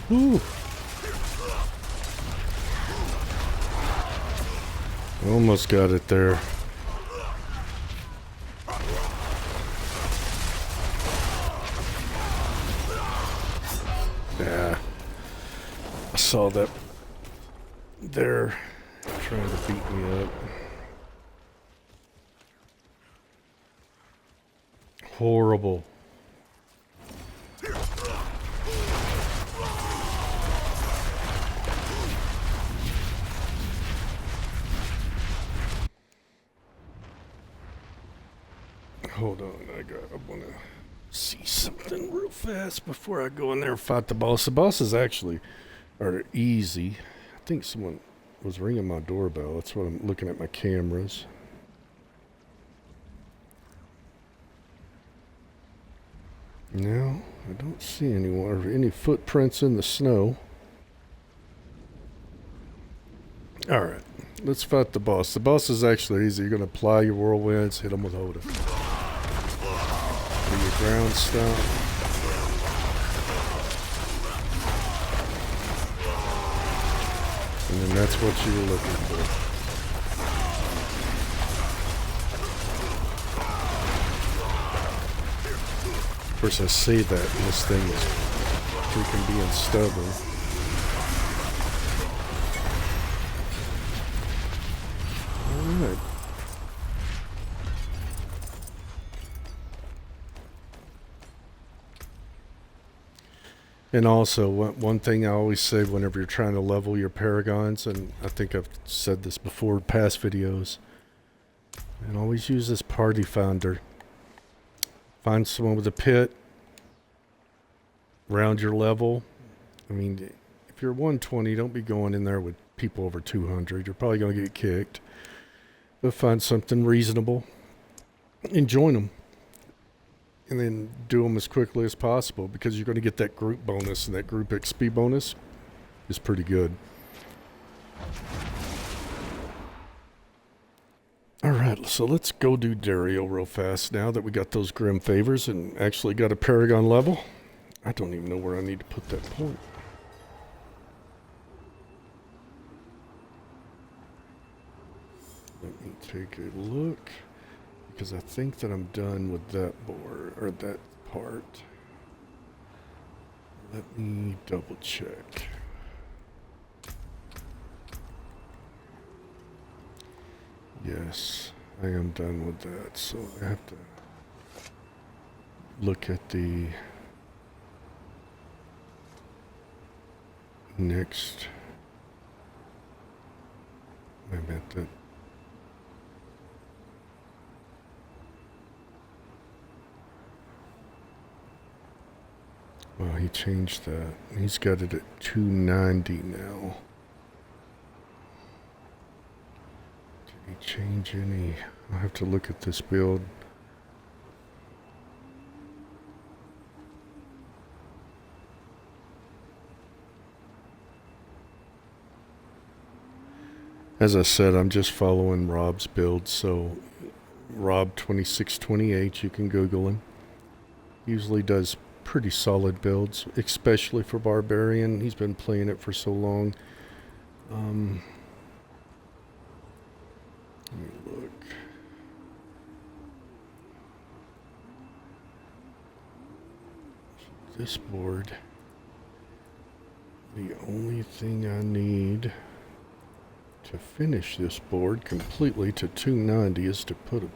Whew. Almost got it there. Yeah. I saw that there trying to beat me up. Horrible. Hold on, I want to see something real fast before I go in there and fight the boss. The bosses actually are easy. I think someone was ringing my doorbell. That's what I'm looking at my cameras. No, I don't see anyone or any footprints in the snow. Alright, let's fight the boss. The boss is actually easy. You're going to apply your whirlwinds, hit them with HoTA. Do your ground stomp. And then that's what you were looking for. course, I say that, and this thing is freaking being stubborn. Alright. And also, one thing I always say whenever you're trying to level your paragons, and I think I've said this before in past videos, and always use this party finder. Find someone with a pit, round your level. I mean, if you're 120, don't be going in there with people over 200. You're probably going to get kicked. But find something reasonable and join them. And then do them as quickly as possible, because you're going to get that group bonus, and that group XP bonus is pretty good. Alright, so let's go do Dario real fast now that we got those grim favors and actually got a paragon level. I don't even know where I need to put that point. Let me take a look, because I think that I'm done with that board, or that part. Let me double check. Yes, I am done with that, so I have to look at the next. I meant that. Well, he changed that. He's got it at 290 now. Did he change any? I'll have to look at this build. As I said, I'm just following Rob's build, so Rob2628, you can Google him. Usually does pretty solid builds, especially for Barbarian. He's been playing it for so long. Let me look. This board, the only thing I need to finish this board completely to 290 is to put a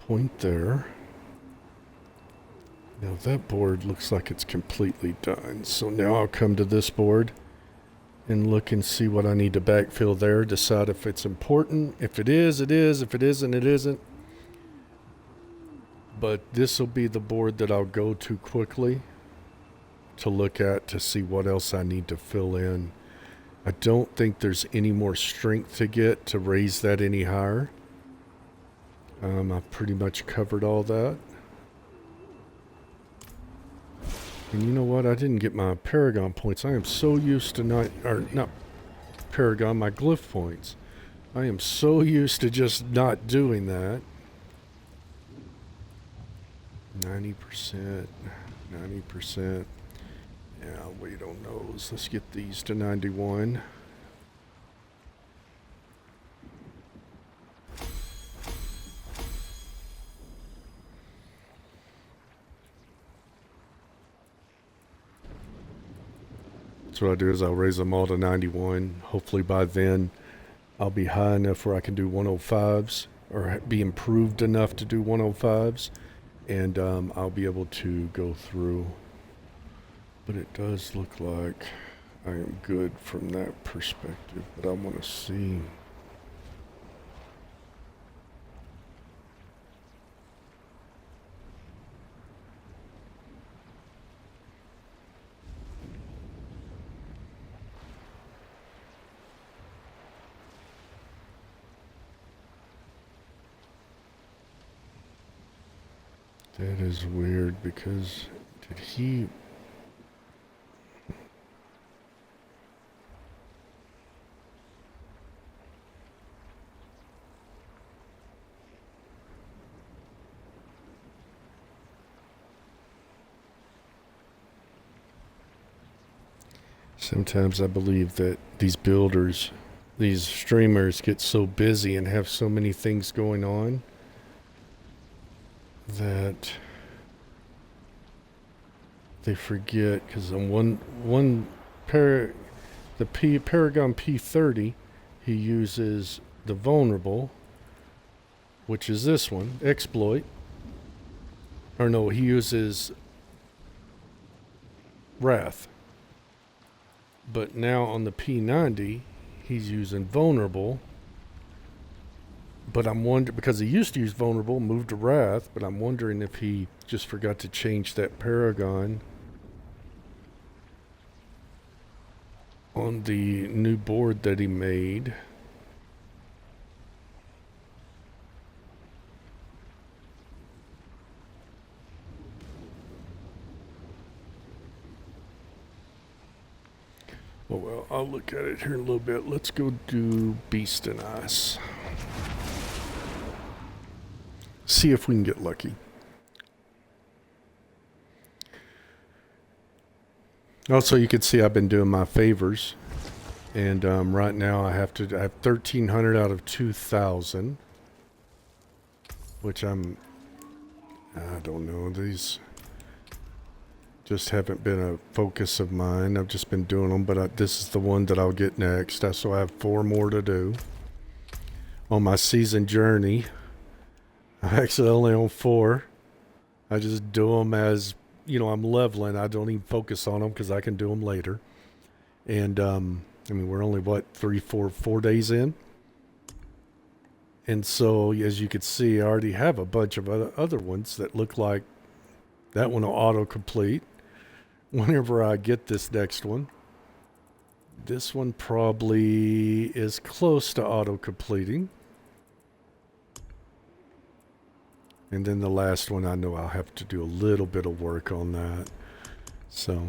point there. Now that board looks like it's completely done. So now I'll come to this board and look and see what I need to backfill there, decide if it's important. If it is, it is. If it isn't, it isn't. But this will be the board that I'll go to quickly to look at to see what else I need to fill in. I don't think there's any more strength to get to raise that any higher. I've pretty much covered all that. And you know what? I didn't get my paragon points. I am so used to not paragon, my glyph points. I am so used to just not doing that. 90%, 90%. Yeah, I'll wait on those. Let's get these to 91. So what I'll do is I'll raise them all to 91. Hopefully by then I'll be high enough where I can do 105s, or be improved enough to do 105s, and I'll be able to go through. But it does look like I am good from that perspective, but I want to see. That is weird, because did he... Sometimes I believe that these builders, these streamers get so busy and have so many things going on that they forget, because on Paragon P30, he uses the vulnerable, which is this one, exploit. Or no, he uses wrath. But now on the P90, he's using vulnerable. But I'm wondering, because he used to use vulnerable, moved to wrath, but I'm wondering if he just forgot to change that paragon on the new board that he made. Oh well, I'll look at it here in a little bit. Let's go do Beast and Ice. See if we can get lucky. Also, you can see I've been doing my favors, and right now I have 1,300 out of 2,000, which I don't know. These just haven't been a focus of mine. I've just been doing them, but this is the one that I'll get next. So I have 4 more to do on my season journey. I actually only own 4. I just do them as, you know, I'm leveling. I don't even focus on them because I can do them later. And, I mean, we're only, what, 4 days in? And so, as you can see, I already have a bunch of other ones that look like that one will auto-complete whenever I get this next one. This one probably is close to auto-completing. And then the last one, I know I'll have to do a little bit of work on that. So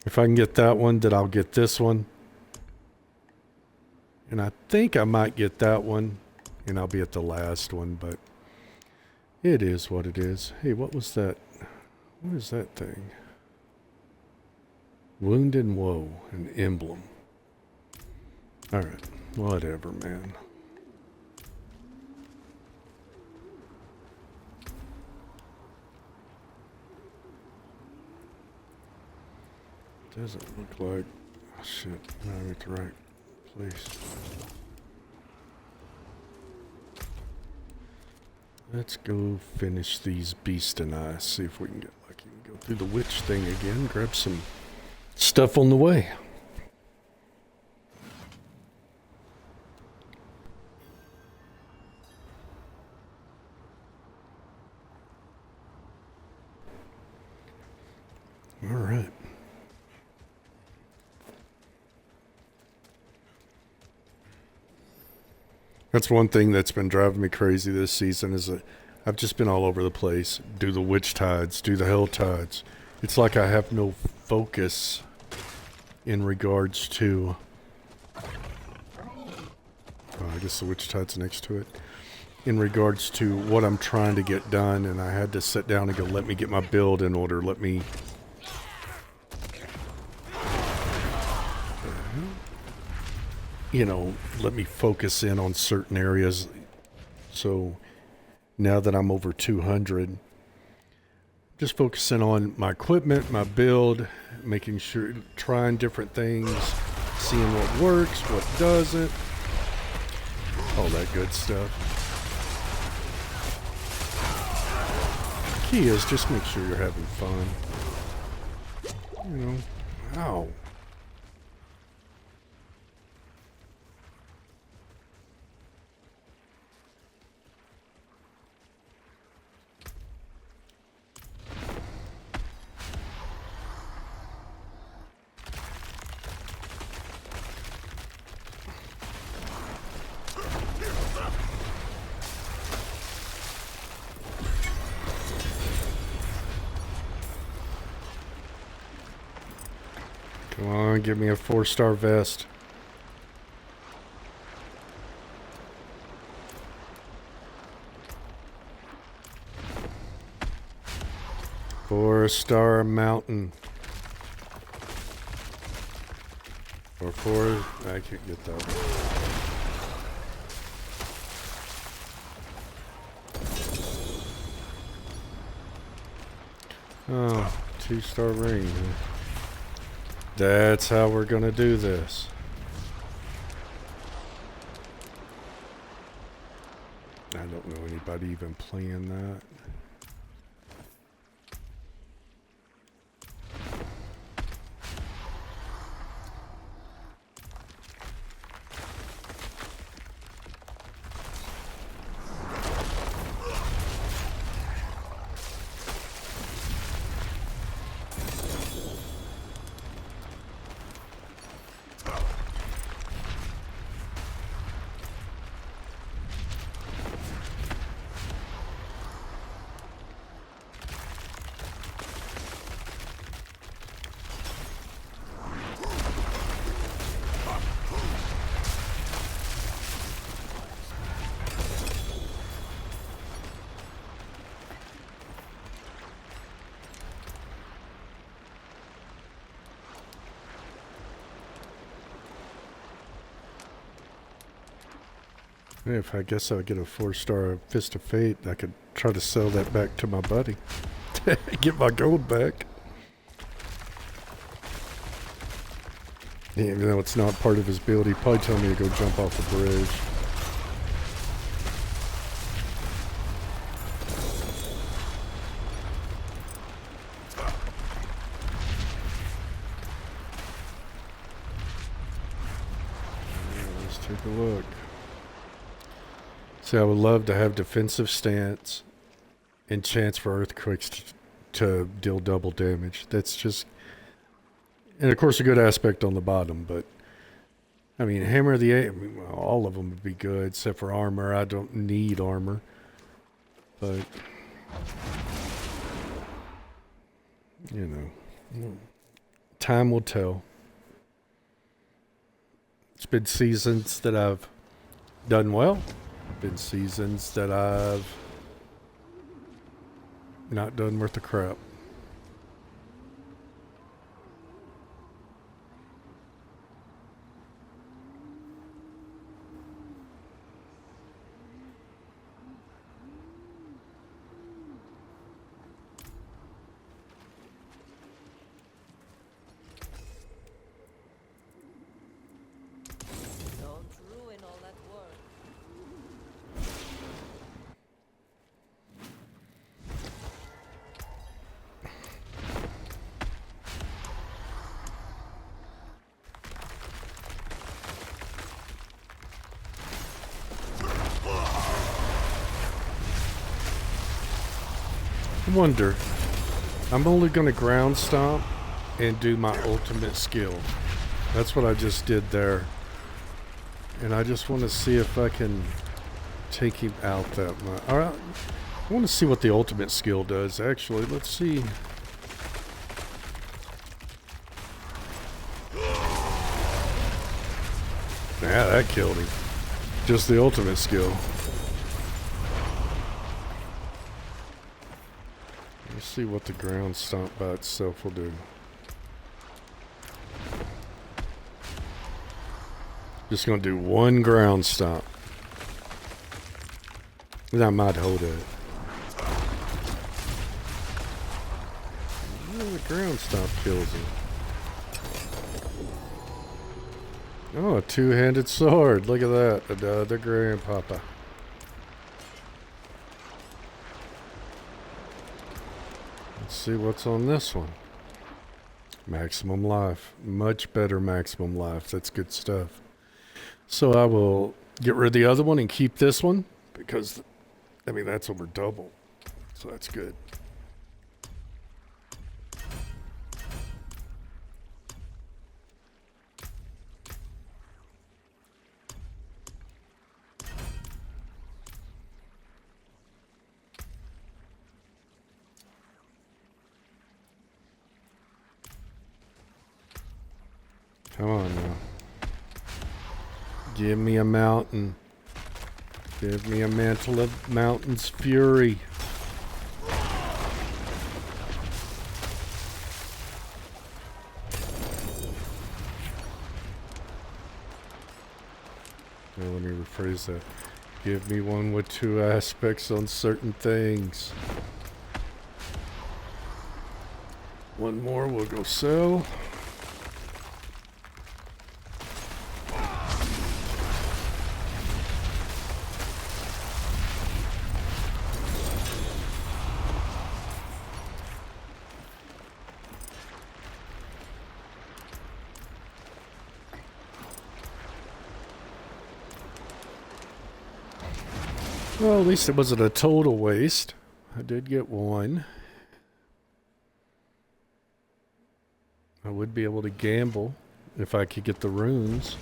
if I can get that one, then I'll get this one. And I think I might get that one, and I'll be at the last one, but it is what it is. Hey, what was that? What is that thing? Wound and Woe, an emblem. Alright, whatever, man. Doesn't look like... Oh, shit. I'm at the right place. Let's go finish these Beast and Ice. See if we can get lucky. Go through the witch thing again. Grab some stuff on the way. All right. That's one thing that's been driving me crazy this season is that I've just been all over the place. Do the witch tides, do the hell tides. It's like I have no focus in regards to... Oh, I guess the witch tide's next to it. In regards to what I'm trying to get done, and I had to sit down and go, let me get my build in order. Let me... You know, let me focus in on certain areas. So now that I'm over 200, just focusing on my equipment, my build, making sure, trying different things, seeing what works, what doesn't, all that good stuff. Key is just make sure you're having fun. You know, ow. Come on, give me a 4-star vest. Four-star mountain. Or 4, I can't get that one. Oh, 2-star ring. That's how we're gonna do this. I don't know anybody even playing that. If I guess I'll get a 4-star Fist of Fate, I could try to sell that back to my buddy. Get my gold back. Yeah, even though it's not part of his build, he'd probably tell me to go jump off a bridge. Yeah, let's take a look. See, I would love to have defensive stance and chance for earthquakes to deal double damage. That's just... And of course a good aspect on the bottom, but... I mean, Hammer of the Eight, I mean, well, all of them would be good, except for armor. I don't need armor. But... You know... Time will tell. It's been seasons that I've done well. Been seasons that I've not done worth a crap. Don't ruin all that work. I wonder, I'm only going to ground stomp and do my ultimate skill. That's what I just did there. And I just want to see if I can take him out that much. Alright, I want to see what the ultimate skill does, actually. Let's see. Yeah, that killed him. Just the ultimate skill. Let's see what the ground stomp by itself will do. Just gonna do one ground stomp. I might hold it. Oh, the ground stomp kills him. Oh, a two-handed sword. Look at that. Another grandpapa. Let's see what's on this one. Maximum life. Much better maximum life. That's good stuff. So I will get rid of the other one and keep this one because, I mean, that's over double. So that's good. Come on now. Give me a mountain. Give me a mantle of mountain's fury. Now let me rephrase that. Give me one with two aspects on certain things. One more, we'll go sell. Well, at least it wasn't a total waste. I did get one. I would be able to gamble if I could get the runes.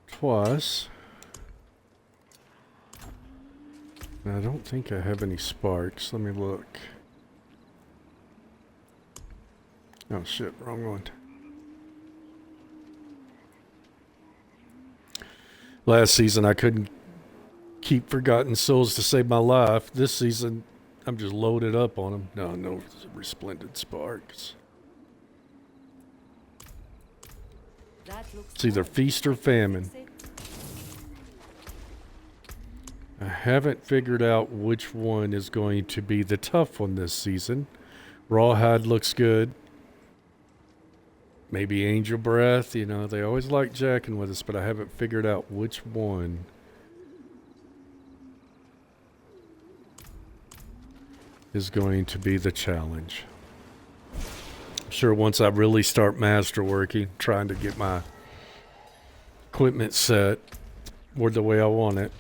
Twice. I don't think I have any sparks. Let me look. Oh shit, wrong one. Last season I couldn't keep Forgotten Souls to save my life. This season I'm just loaded up on them. No resplendent sparks. That looks It's either good. feast or famine. Fix it. I haven't figured out which one is going to be the tough one this season. Rawhide looks good. Maybe Angel Breath, you know, they always like jacking with us, but I haven't figured out which one is going to be the challenge. I'm sure once I really start masterworking, trying to get my equipment set or the way I want it,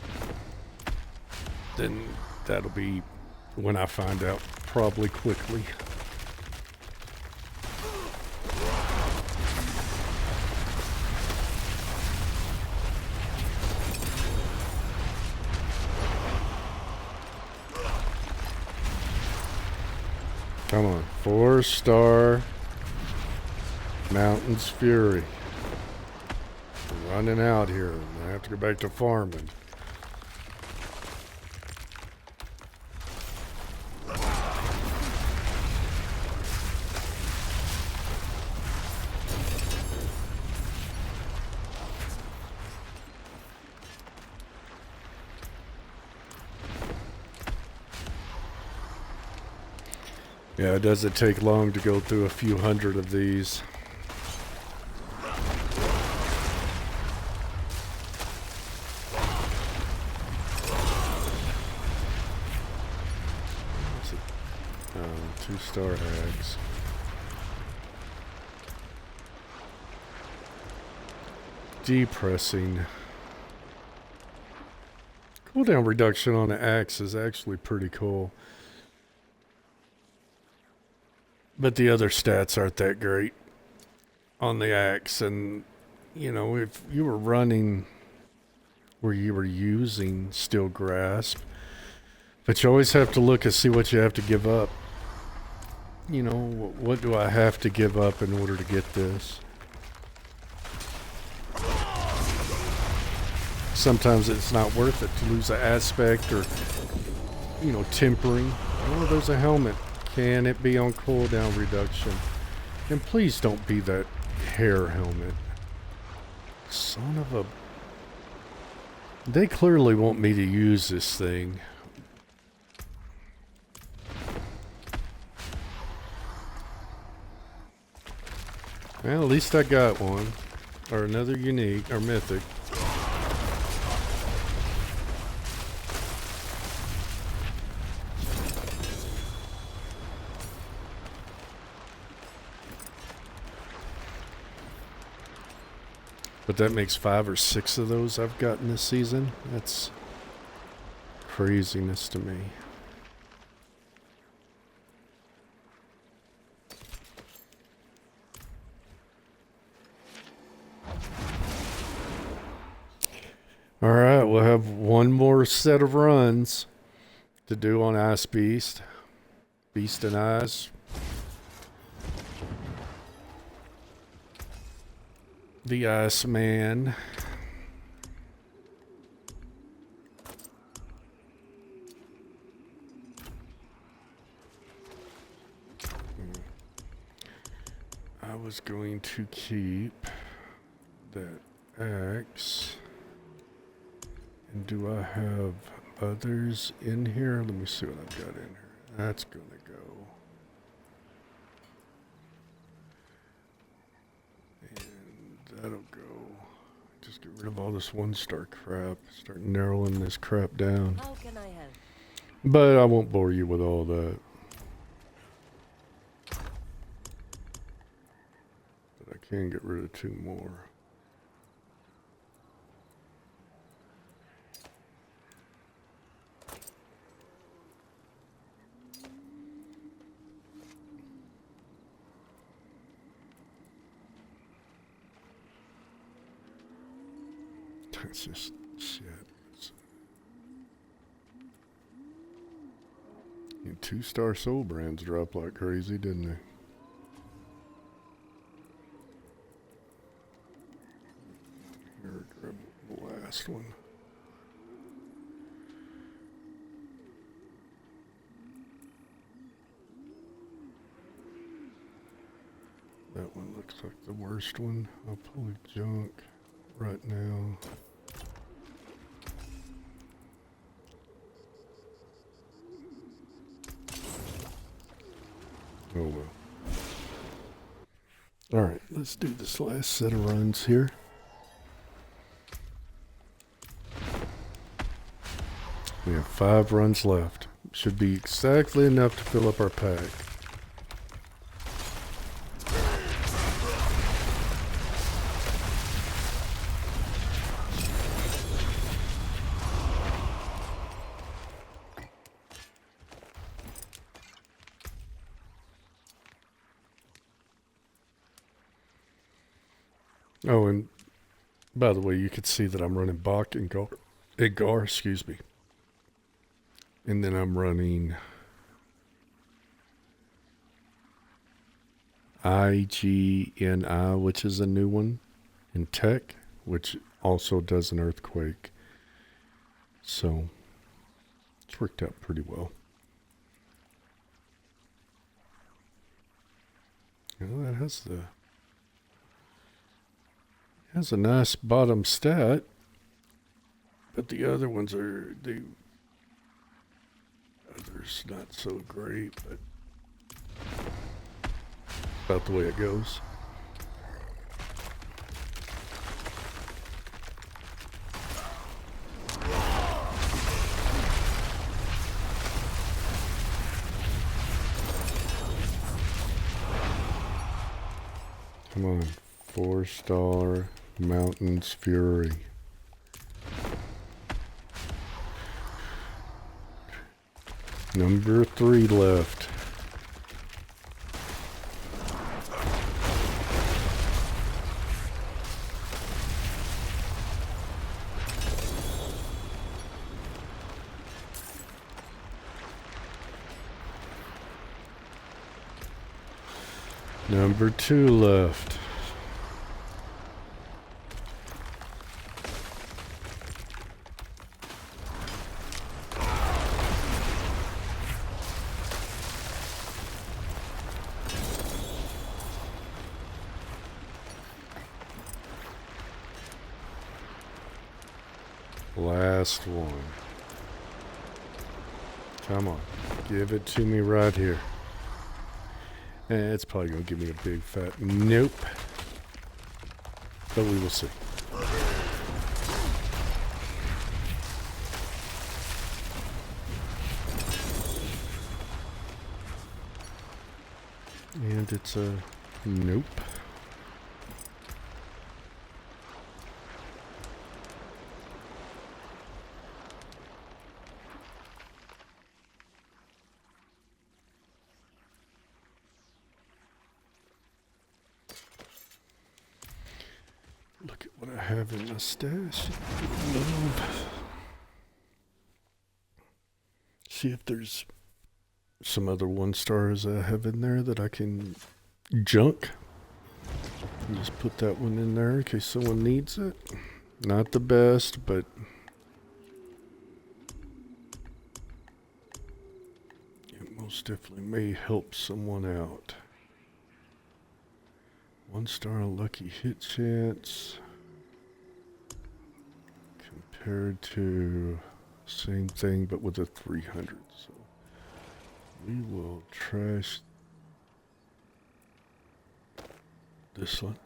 then that'll be when I find out, probably quickly. Come on, 4-star Mountains Fury. We're running out here. I have to go back to farming. Yeah, it doesn't take long to go through a few hundred of these. What's it? 2-star axe. Depressing. Cooldown reduction on the axe is actually pretty cool. But the other stats aren't that great on the axe. And, you know, if you were running where you were using Steel Grasp, but you always have to look and see what you have to give up. You know, what do I have to give up in order to get this? Sometimes it's not worth it to lose an aspect or, you know, tempering. Oh, there's a helmet. Can it be on cooldown reduction? And please don't be that hair helmet. Son of a... They clearly want me to use this thing. Well, at least I got one. Or another unique, or mythic. But that makes 5 or 6 of those I've gotten this season. That's craziness to me. Alright, we'll have one more set of runs to do on Ice Beast. Beast and Ice. The Iceman. I was going to keep that axe. And do I have others in here. Let me see what I've got in here. That's gonna go. And that'll go. Just get rid of all this 1-star crap. Start narrowing this crap down. How can I help? But I won't bore you with all that. But I can get rid of 2 more. It's just shit. And 2-star soul brands dropped like crazy, didn't they? Here, grab the last one. That one looks like the worst one. I'll pull the junk right now. Oh well. Alright, let's do this last set of runs here. We have 5 runs left. Should be exactly enough to fill up our pack. Oh, and by the way, you could see that I'm running Bach and Gar, excuse me. And then I'm running IGNI, which is a new one, and Tech, which also does an earthquake. So it's worked out pretty well. You know, that has a nice bottom stat, but the other ones are others not so great, but about the way it goes. Come on, 4-star Mountains Fury. Number 3 left. Number 2 left. Last one. Come on. Give it to me right here. It's probably going to give me a big fat nope. But we will see. And it's a nope. Look at what I have in my stash. Love. See if there's some other 1-stars I have in there that I can junk. And just put that one in there in case someone needs it. Not the best, but it most definitely may help someone out. 1-star lucky hit chance compared to Same thing, but with a 300. So we will trash this one.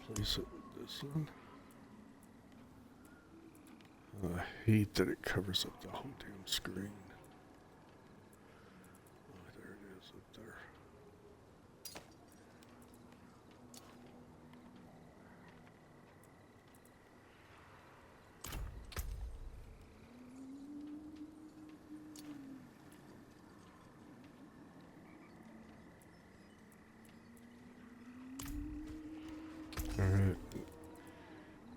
Replace it with this one. I hate that it covers up the whole damn screen. Oh, there it is up there. Alright.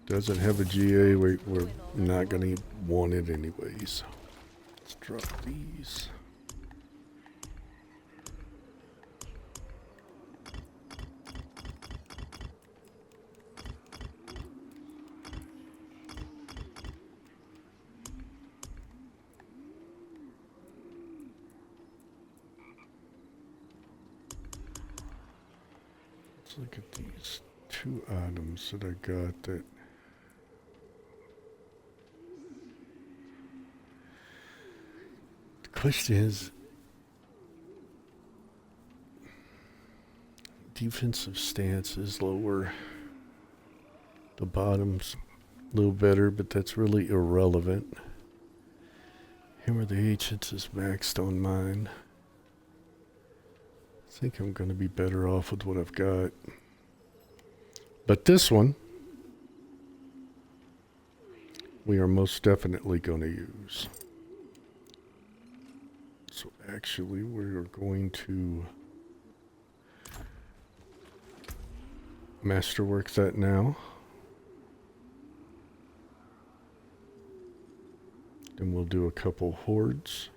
Doesn't have a GA. We're not going to want it anyways. Let's drop these. Let's look at these 2 items that I got that the question is defensive stance is lower. The bottom's a little better, but that's really irrelevant. Hammer the Ancients is maxed on mine. I think I'm going to be better off with what I've got. But this one, we are most definitely going to use. So actually, we're going to masterwork that now. Then we'll do a couple hordes.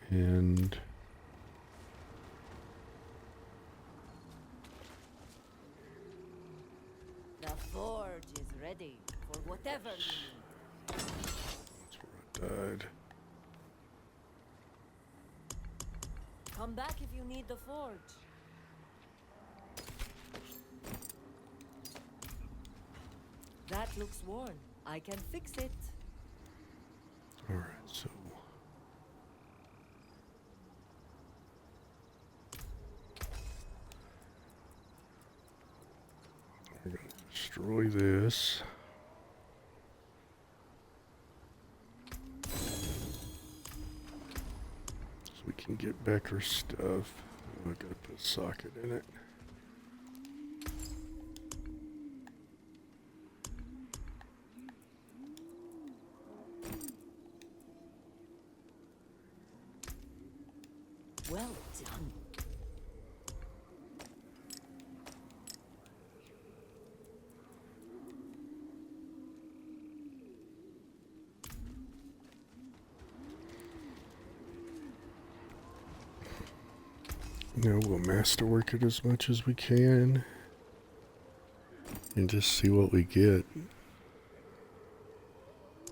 And The forge is ready for whatever you need. that's where I died. Come back if you need the forge. That looks worn. I can fix it. Alright, so we're going to destroy this. So we can get back our stuff. Oh, I gotta put a socket in it. Well done. Now we'll masterwork it as much as we can. And just see what we get. Use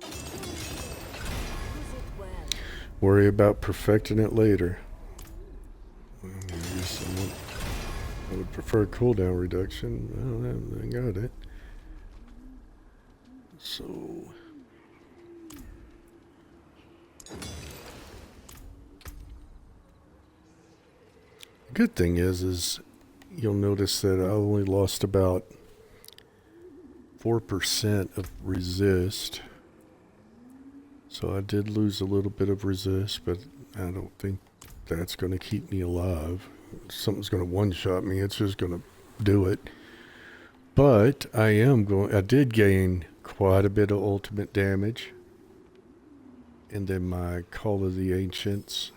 it well. Worry about perfecting it later. Well, I guess I would prefer cooldown reduction. Well, I got it. So the good thing is you'll notice that I only lost about 4% of resist. So I did lose a little bit of resist, but I don't think that's going to keep me alive. Something's going to one-shot me. It's just going to do it. But I did gain quite a bit of ultimate damage. And then my Call of the Ancients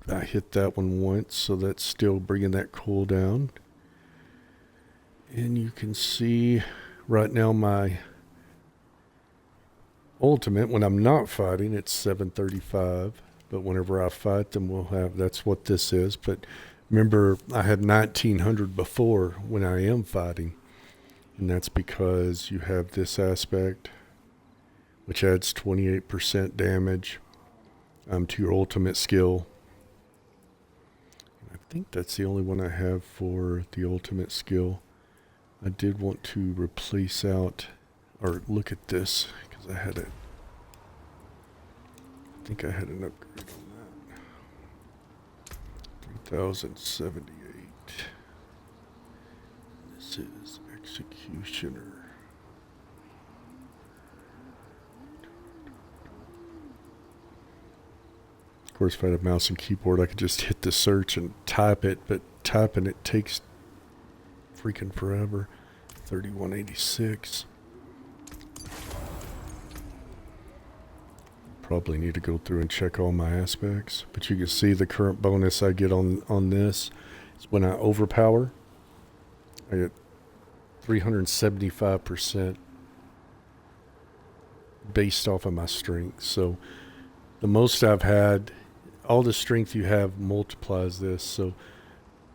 I hit that one once, so that's still bringing that cooldown. And you can see right now my ultimate, when I'm not fighting, it's 735. But whenever I fight them, that's what this is. But remember, I had 1900 before when I am fighting. And that's because you have this aspect, which adds 28% damage to your ultimate skill. I think that's the only one I have for the ultimate skill. I did want to replace out or look at this, because I had it. I think I had an upgrade on that. 3078. This is Executioner. Of course, if I had a mouse and keyboard, I could just hit the search and type it, but typing it takes freaking forever. 3186. Probably need to go through and check all my aspects, but you can see the current bonus I get on this is when I overpower, I get 375% based off of my strength. So the most I've had, all the strength you have multiplies this. So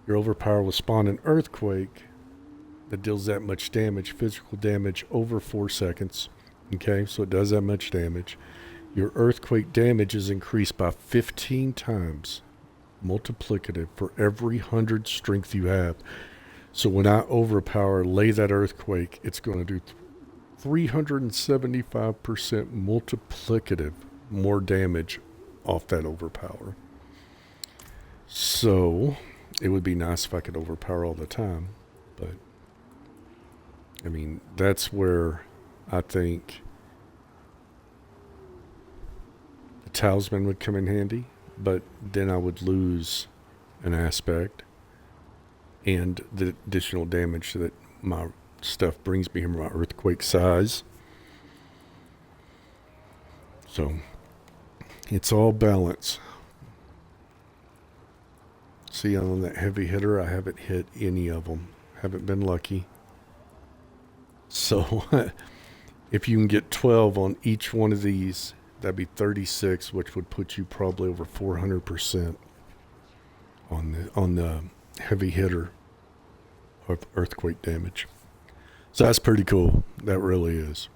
your overpower will spawn an earthquake that deals that much damage, physical damage over 4 seconds. Okay, so it does that much damage. Your earthquake damage is increased by 15 times, multiplicative for every 100 strength you have. So when I overpower, lay that earthquake, it's going to do 375% multiplicative more damage off that overpower. So it would be nice if I could overpower all the time, but I mean, that's where I think the talisman would come in handy, but then I would lose an aspect and the additional damage that my stuff brings me from my earthquake size. So it's all balance. See, on that heavy hitter, I haven't hit any of them. Haven't been lucky. So if you can get 12 on each one of these, that'd be 36, which would put you probably over 400% on the heavy hitter of earthquake damage. So that's pretty cool. That really is.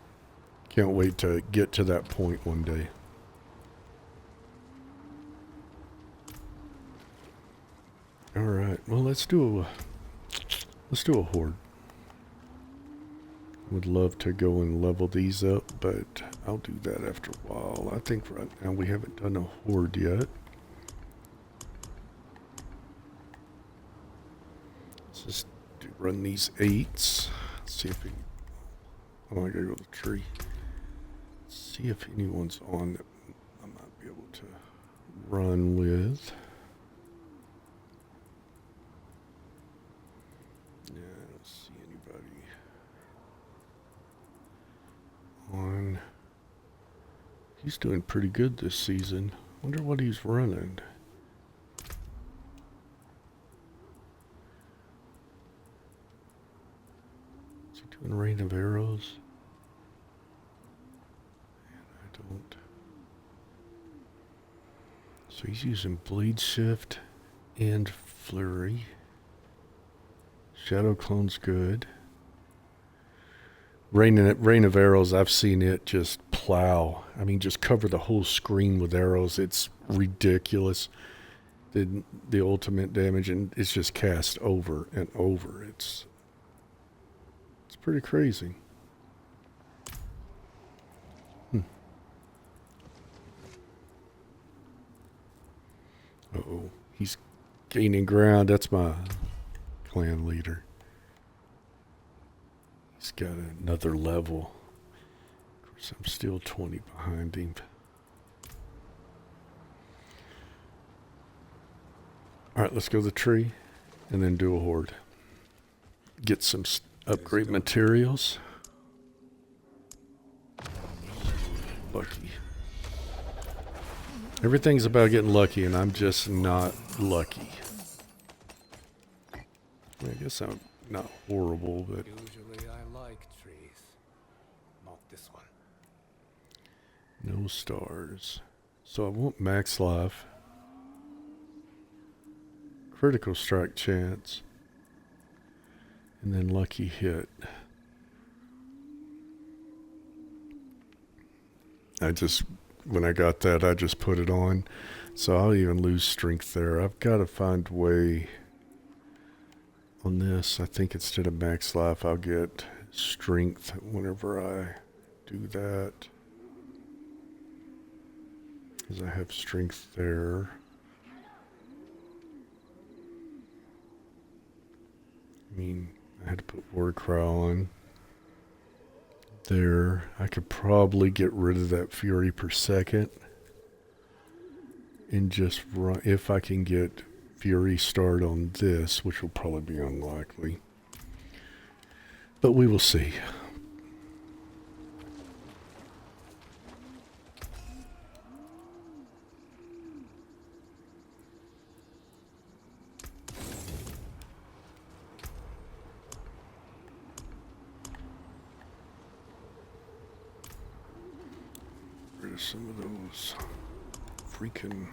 Can't wait to get to that point one day. All right. Well, let's do a horde. Would love to go and level these up, but I'll do that after a while. I think right now we haven't done a horde yet. Let's just run these 8s. See if we. Oh, I gotta go to the tree. See if anyone's on that I might be able to run with. Yeah, I don't see anybody on. He's doing pretty good this season. Wonder what he's running. Is he doing rain of arrows? I don't. So he's using bleed shift and flurry. Shadow clone's good. Rain of arrows, I've seen it just plow. I mean, just cover the whole screen with arrows. It's ridiculous. The ultimate damage, and it's just cast over and over. It's pretty crazy. Uh-oh. He's gaining ground. That's my clan leader. He's got another level. Of course, I'm still 20 behind him. Alright, let's go to the tree and then do a horde. Get some upgrade materials. Lucky. Everything's about getting lucky, and I'm just not lucky. I guess I'm not horrible, but... Usually I like trees. Not this one. No stars. So I want max life. Critical strike chance. And then lucky hit. When I got that, I just put it on. So I'll even lose strength there. I've got to find a way on this. I think instead of max life, I'll get strength whenever I do that. Because I have strength there. I mean, I had to put word cry on. There. I could probably get rid of that fury per second. And just run, if I can get fury start on this, which will probably be unlikely. But we will see. Rid of some of those freaking...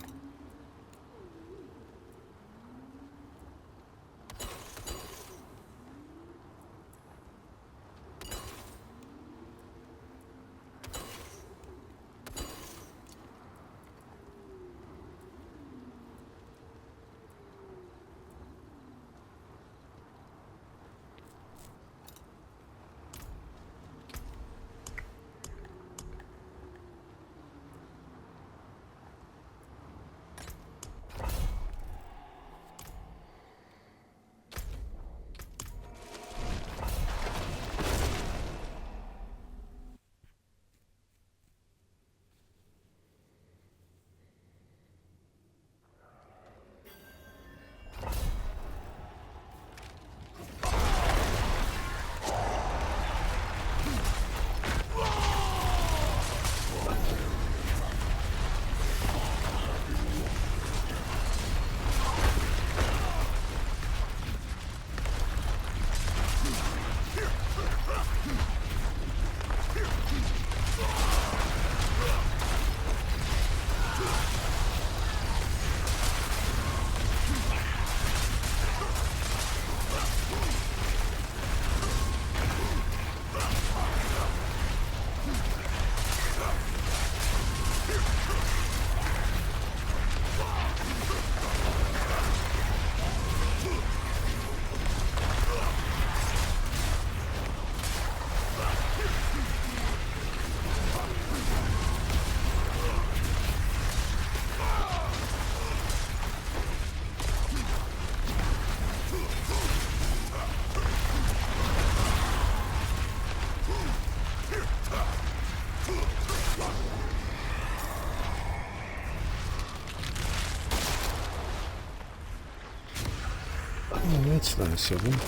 Oh, that's nice of him.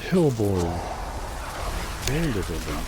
Hellborn. Bandit of him.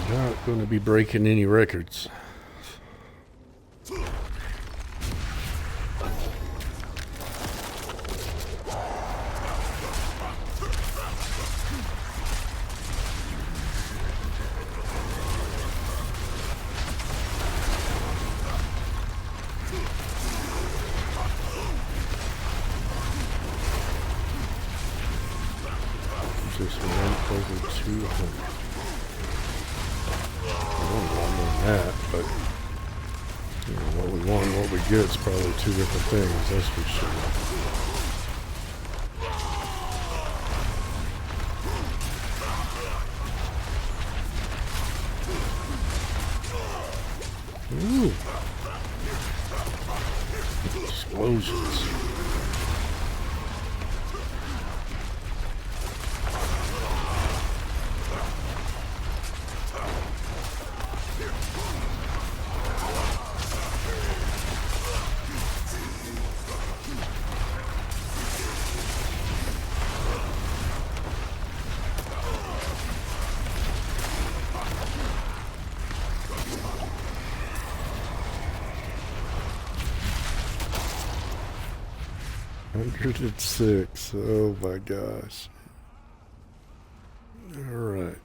We're not going to be breaking any records. Just went over 200. I want a lot more than that, but you know, what we want and what we get is probably two different things, that's for sure. Ooh. Explosions. 106. Oh my gosh. All right.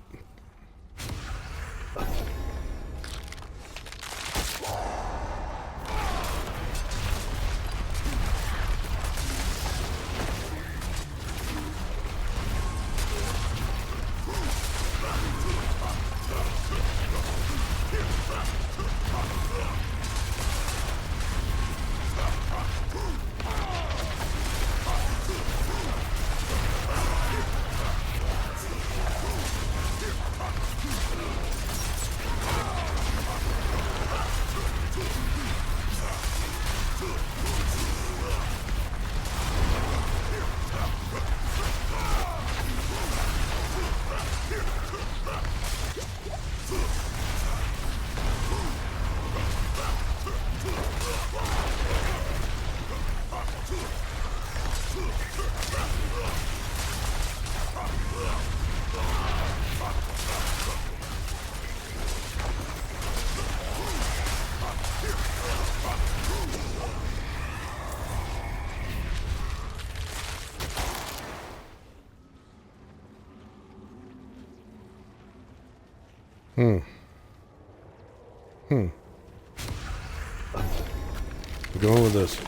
We're going with this.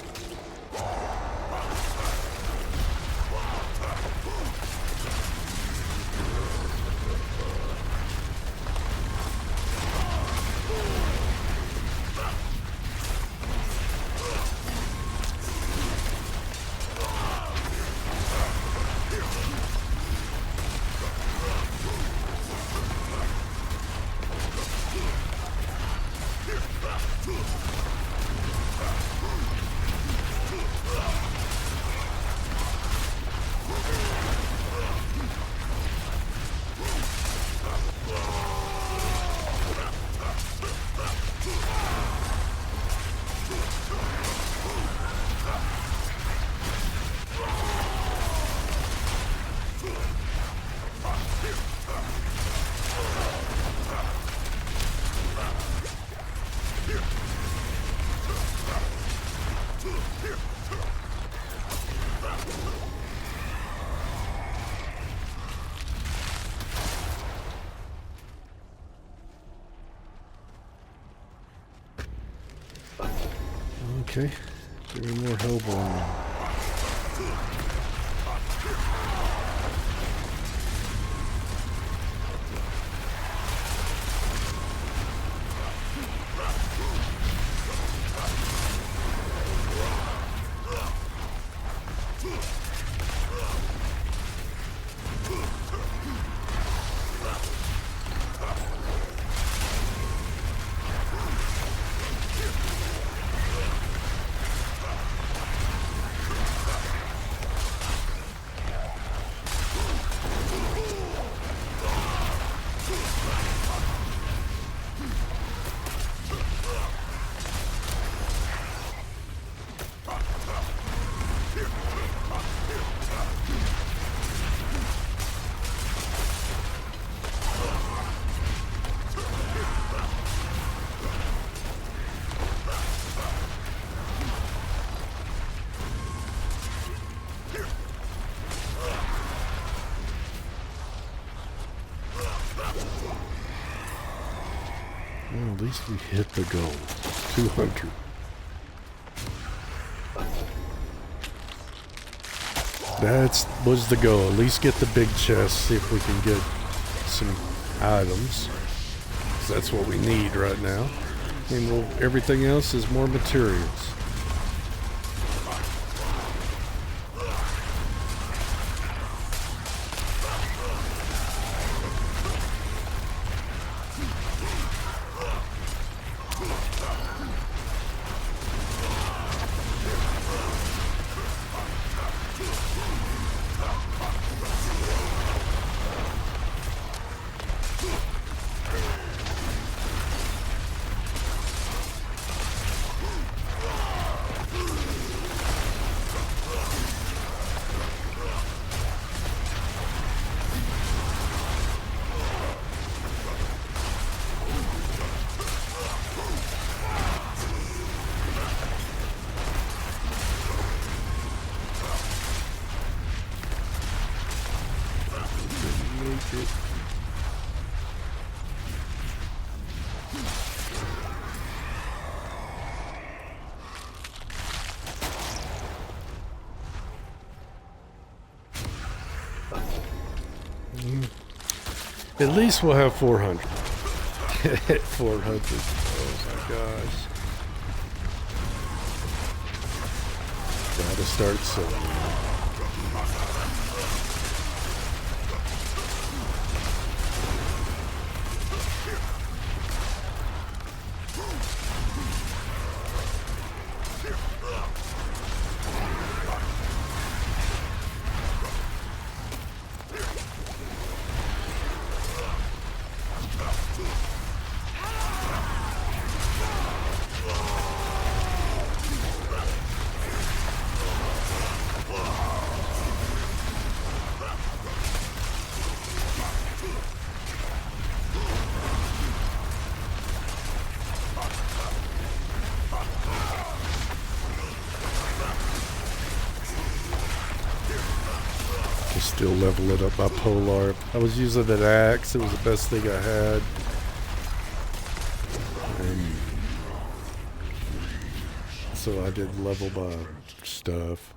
Okay, give me more hellborn. Well, at least we hit the goal. 200. That was the goal. At least get the big chest, see if we can get some items. 'Cause that's what we need right now. And everything else is more materials. At least we'll have 400. 400. Oh my gosh. Gotta start selling. Still level it up by Polar. I was using an axe. It was the best thing I had. And so I did level by stuff.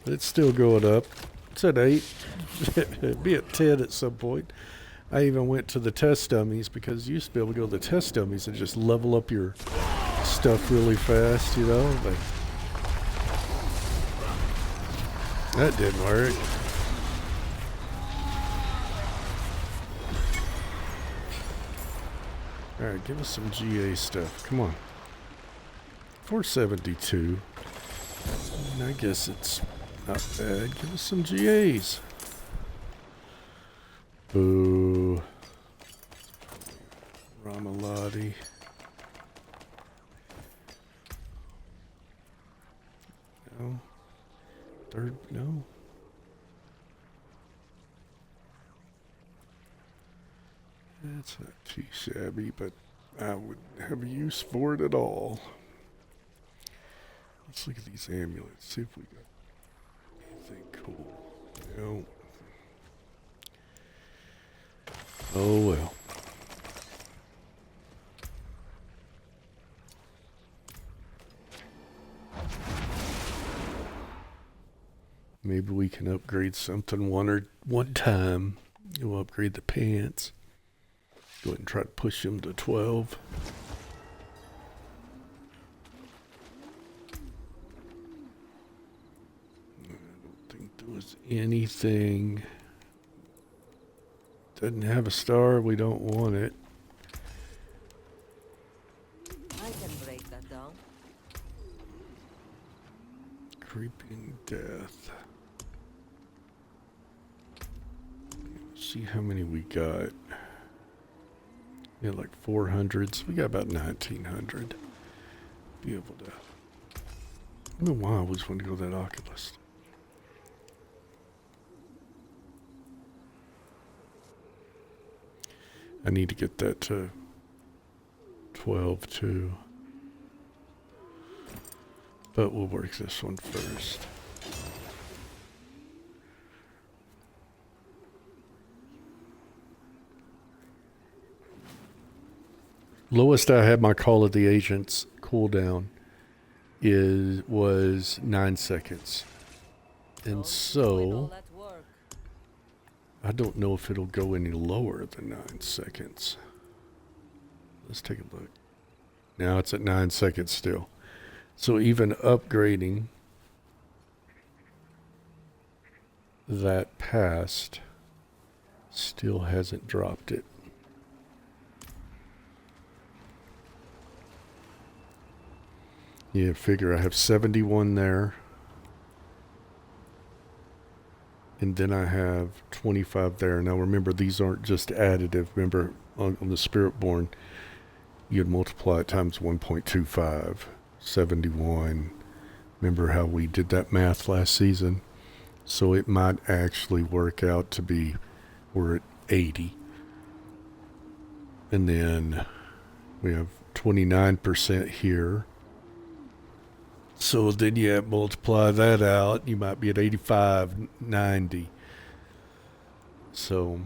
But it's still going up. It's at 8. It'd be at 10 at some point. I even went to the test dummies because you used to be able to go to the test dummies and just level up your stuff really fast, you know? But that didn't work. Alright, give us some GA stuff. Come on. 472. I guess it's not bad. Give us some GAs. Boo. Ramalati. No. Third, no. That's not too shabby, but I wouldn't have a use for it at all. Let's look at these amulets, see if we got anything cool. No. Oh well. Maybe we can upgrade something one time. We'll upgrade the pants. Go ahead and try to push him to 12. I don't think there was anything. Doesn't have a star. We don't want it. I can break that down. Creeping death. See how many we got. Yeah, like 400s. We got about 1900. Be able to. I don't know why I always wanted to go that Oculus. I need to get that to 12 too. But we'll work this one first. Lowest I had my Call of the Agents cooldown was 9 seconds. And Don't so do all that work. I don't know if it'll go any lower than 9 seconds. Let's take a look. Now it's at 9 seconds still. So even upgrading that past still hasn't dropped it. Yeah, figure I have 71 there. And then I have 25 there. Now remember, these aren't just additive. Remember, on the Spiritborn, you'd multiply it times 1.25. 71. Remember how we did that math last season? So it might actually work out to be, we're at 80. And then we have 29% here. So then you multiply that out, you might be at 85, 90. So,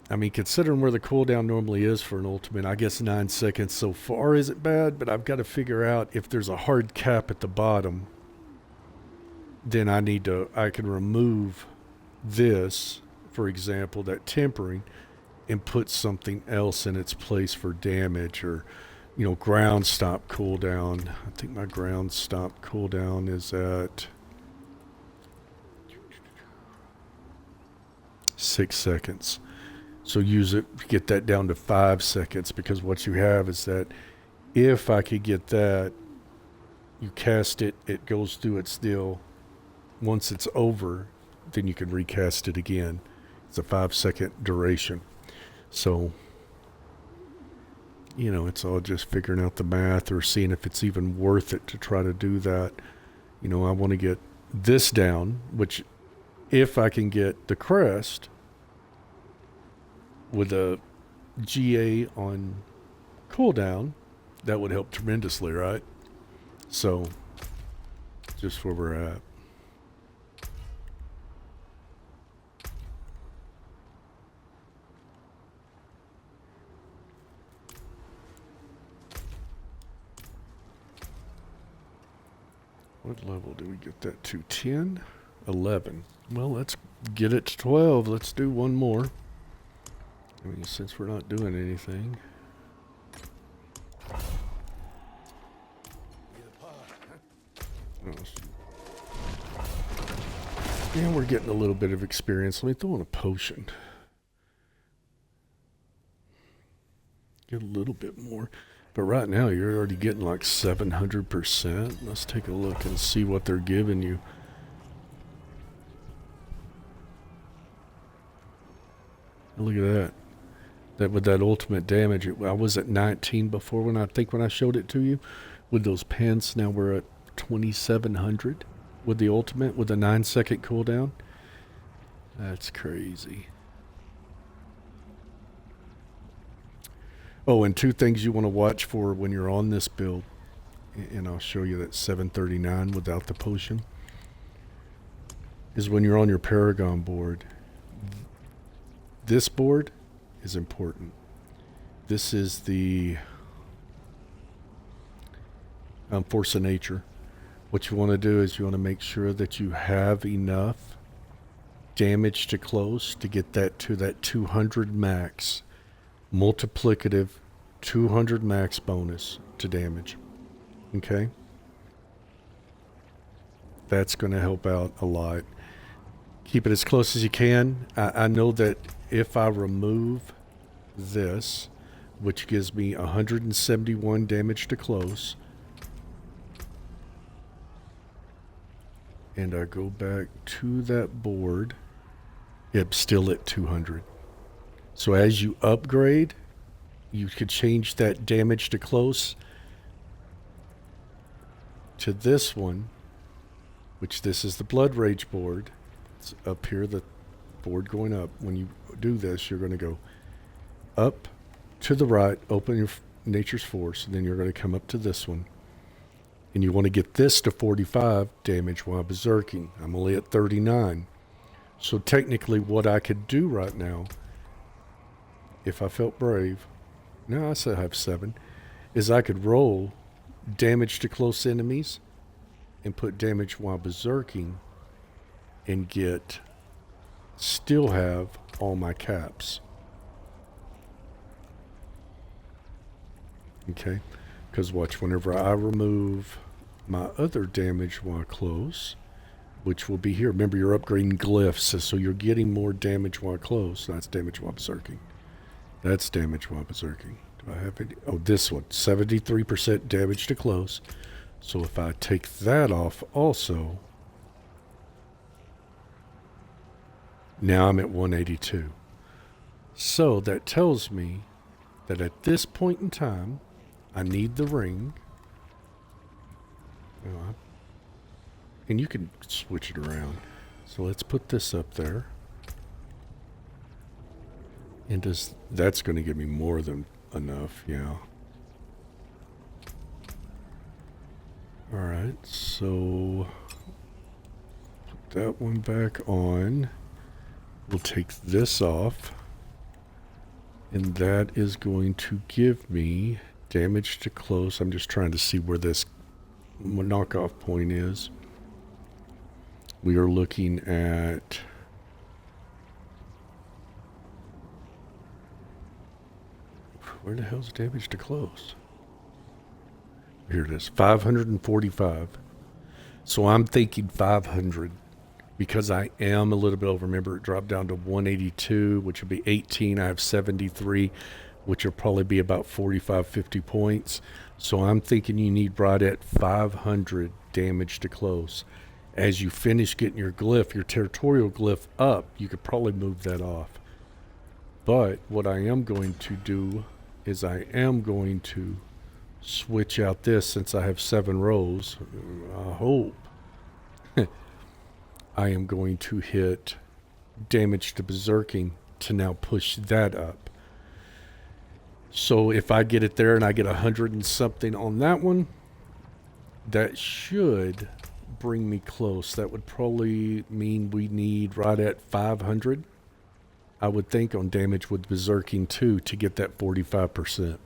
I mean, considering where the cooldown normally is for an ultimate, I guess 9 seconds so far isn't bad, but I've got to figure out if there's a hard cap at the bottom, then I can remove this, for example, that tempering, and put something else in its place for damage, or ground stop cooldown. I think my ground stop cooldown is at 6 seconds. So use it, get that down to 5 seconds, because what you have is that if I could get that, you cast it, it goes through its deal. Once it's over, then you can recast it again. It's a 5-second duration. So, it's all just figuring out the math or seeing if it's even worth it to try to do that. I want to get this down, which if I can get the crest with a GA on cooldown, that would help tremendously, right? So, just where we're at. What level do we get that to? 10? 11. Well, let's get it to 12. Let's do one more. I mean, since we're not doing anything. Yeah, we're getting a little bit of experience. Let me throw in a potion. Get a little bit more. But right now, you're already getting like 700%. Let's take a look and see what they're giving you. Look at that. That with that ultimate damage, I was at 19 before when I showed it to you. With those pants, now we're at 2,700 with the ultimate, with a 9-second cooldown. That's crazy. Oh, and 2 things you want to watch for when you're on this build, and I'll show you that 739 without the potion, is when you're on your paragon board. This board is important. This is the force of nature. What you want to do is you want to make sure that you have enough damage to close to get that to that 200 max. Multiplicative 200 max bonus to damage. Okay? That's going to help out a lot. Keep it as close as you can. I know that if I remove this, which gives me 171 damage to close, and I go back to that board, it's still at 200. So as you upgrade, you could change that damage to close to this one, which this is the Blood Rage board. It's up here, the board going up. When you do this, you're going to go up to the right, open your Nature's Force, and then you're going to come up to this one. And you want to get this to 45 damage while berserking. I'm only at 39. So technically what I could do right now, if I felt brave, no, I still have 7, is I could roll damage to close enemies and put damage while berserking and still have all my caps. Okay? Because watch, whenever I remove my other damage while close, which will be here. Remember, you're upgrading glyphs, so you're getting more damage while close. That's damage while berserking. That's damage while berserking. Do I have any? Oh, this one. 73% damage to close. So if I take that off also, now I'm at 182. So that tells me that at this point in time, I need the ring. And you can switch it around. So let's put this up there. And that's going to give me more than enough, yeah. Alright, so put that one back on. We'll take this off. And that is going to give me damage to close. I'm just trying to see where this knockoff point is. We are looking at Where the hell's damage to close? Here it is, 545. So I'm thinking 500 because I am a little bit over. Remember, it dropped down to 182, which would be 18. I have 73, which will probably be about 45, 50 points. So I'm thinking you need right at 500 damage to close. As you finish getting your glyph, your territorial glyph up, you could probably move that off. But what I am going to do is I am going to switch out this since I have 7 rows. I hope. I am going to hit damage to berserking to now push that up. So if I get it there and I get 100 and something on that one, that should bring me close. That would probably mean we need right at 500, I would think, on damage with berserking too to get that 45%.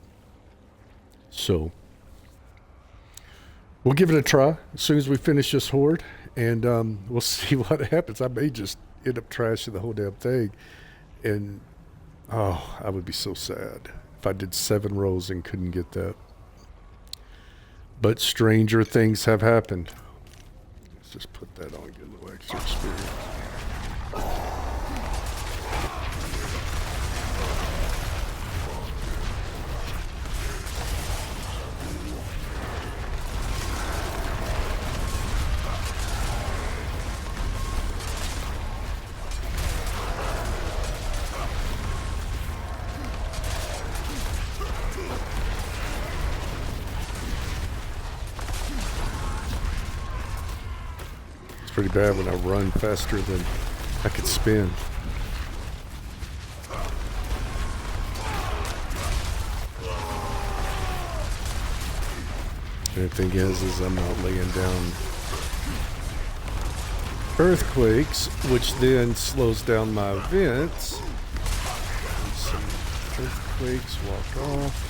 So we'll give it a try as soon as we finish this horde, and we'll see what happens. I may just end up trashing the whole damn thing, and oh, I would be so sad if I did 7 rows and couldn't get that. But stranger things have happened. Let's just put that on, get a little extra experience. Pretty bad when I run faster than I could spin. And the thing is I'm not laying down earthquakes, which then slows down my events. Some earthquakes walk off.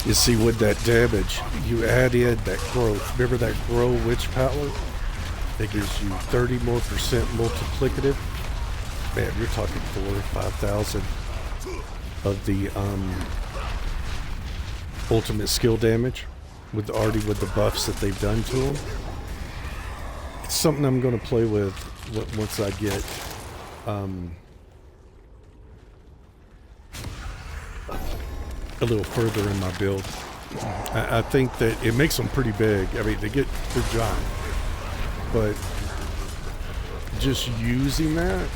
You see, with that damage, you add in that growth. Remember that grow witch power? That gives you 30% more multiplicative. Man, you're talking 4,000 or 5,000 of the ultimate skill damage with already with the buffs that they've done to them. It's something I'm going to play with once I get a little further in my build. I think that it makes them pretty big. I mean, they're giant, but just using that,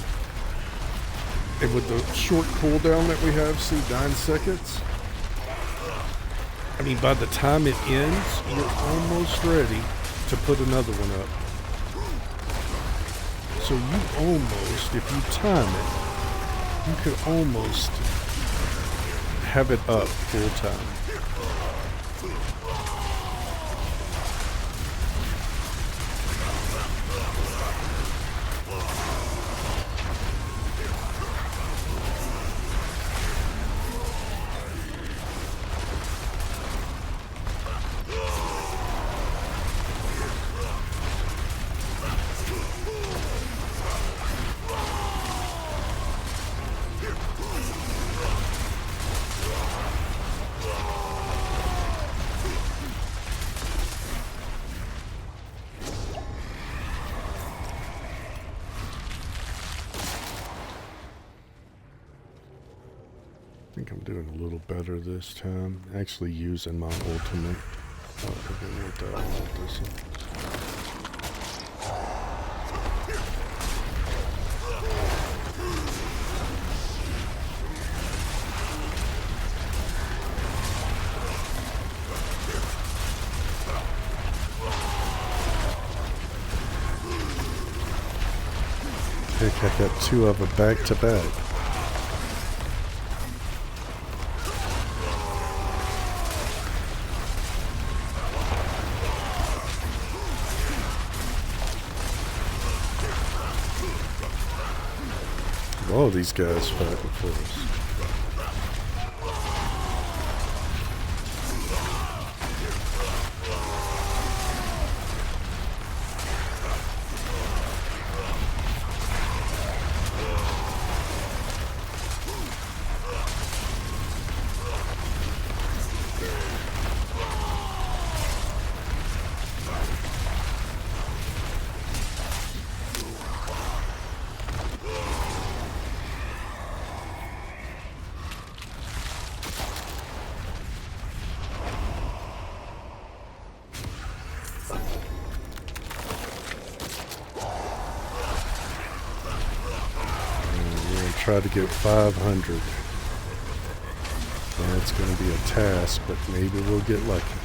and with the short cooldown that we have, see, 9 seconds. I mean, by the time it ends, you're almost ready to put another one up. So you almost, if you time it, you could almost have it up full time. think I'm doing a little better this time. Actually using my ultimate. Oh, I didn't want that one with this one. Heck, I got two of them back to back. All these guys fighting for us. Try to get 500. That's going to be a task, but maybe we'll get lucky.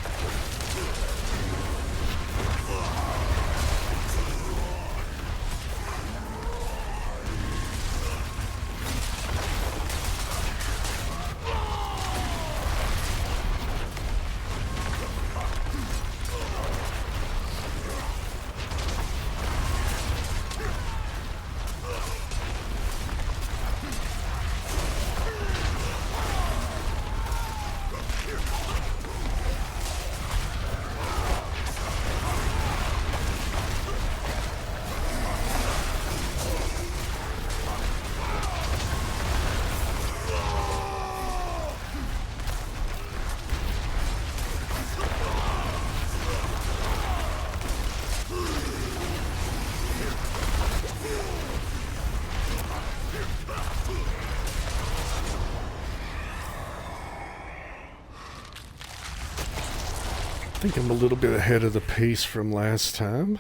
I think I'm a little bit ahead of the pace from last time.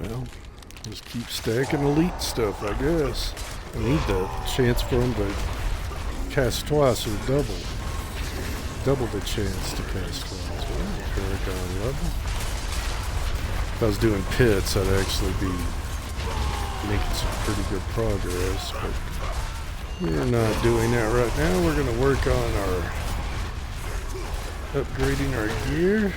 Well, just keep stacking elite stuff, I guess. I need the chance for them to cast twice or double. Double the chance to cast twice. Well, paragon level. If I was doing pits, I'd actually be making some pretty good progress, but we're not doing that right now. We're going to work on our upgrading our gear.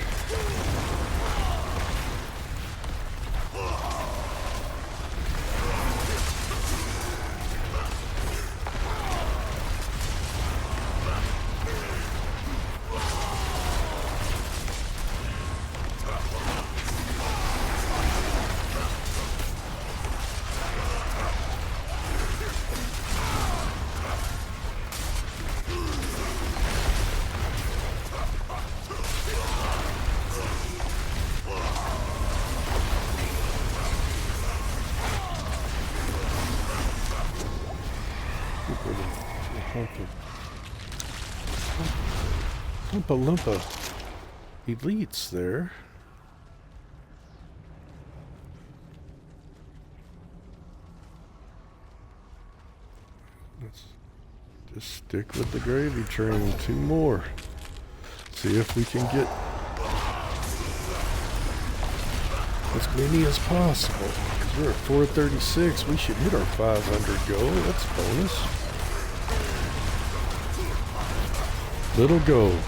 Oompa Loompa elites there. Let's just stick with the gravy train. 2 more. See if we can get as many as possible. Because we're at 436. We should hit our 500 goal. That's a bonus. Little goals.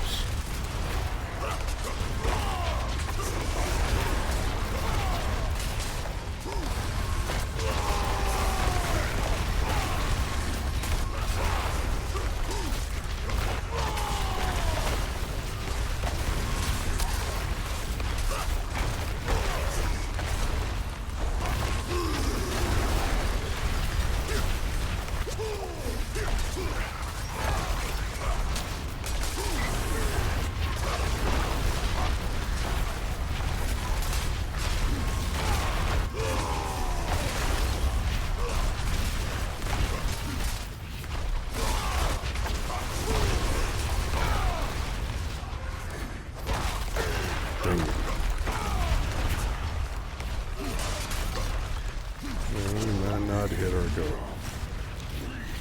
Not hit our goal.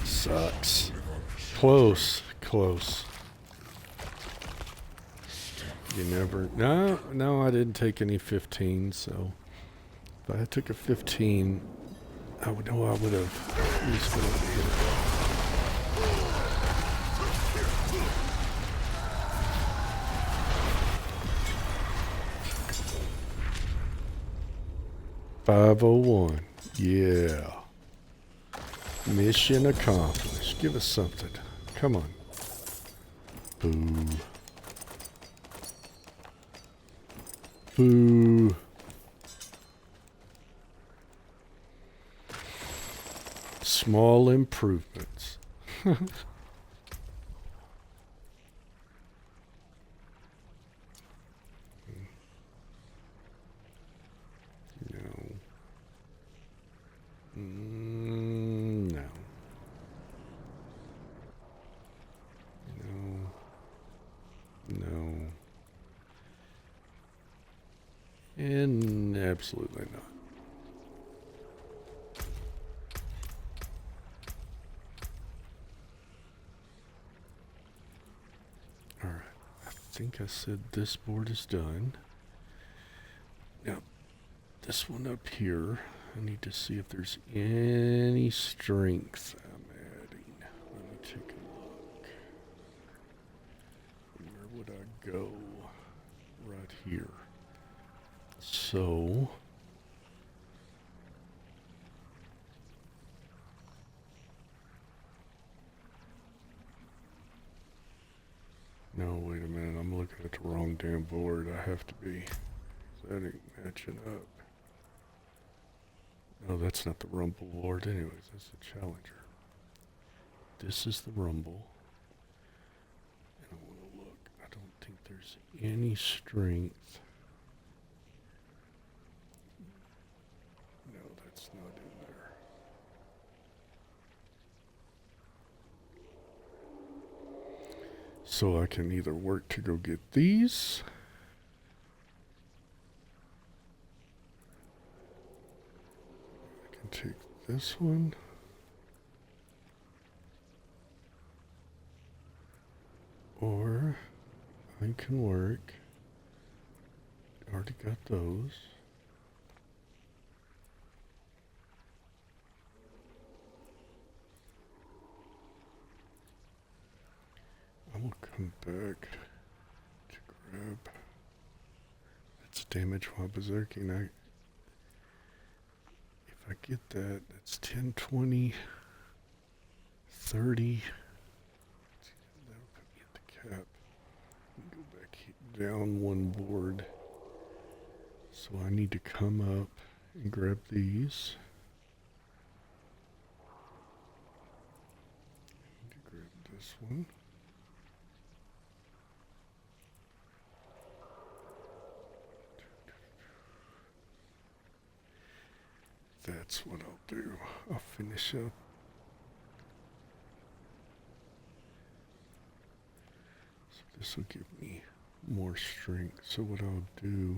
Sucks. Close. Close. You never... No, I didn't take any 15, so... If I took a 15, I would know I would have at least been able to hit it. 501. Yeah. Mission accomplished. Give us something. Come on. Boo. Boo. Small improvements. No. No. And absolutely not. Alright. I think I said this board is done. Now, this one up here, I need to see if there's any strength I'm adding. Let me take a look. Where would I go? Right here. So... No, wait a minute. I'm looking at the wrong damn board. I have to be. That ain't matching up. No, that's not the Rumble board. Anyways, that's the Challenger. This is the Rumble. And I want to look. I don't think there's any strength. No, that's not in there. So I can either work to go get these. I can take this one. Or I can work. Already got those. I will come back to grab. That's damage while berserking. If I get that, that's 10, 20, 30. That'll put me at the cap. Go back down one board. So I need to come up and grab these. I need to grab this one. That's what I'll do. I'll finish up. So This will give me more strength. So what I'll do,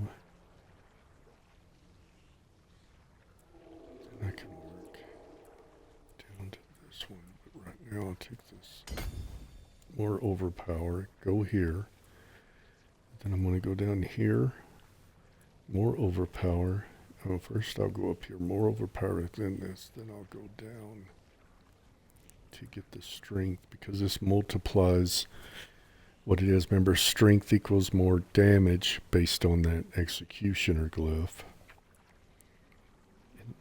then I can work down to this one. But right now I'll take this more overpower, go here. Then I'm going to go down here, more overpower. Oh, first I'll go up here, more overpower than this. Then I'll go down to get the strength, because this multiplies what it is. Remember, strength equals more damage based on that executioner glyph. And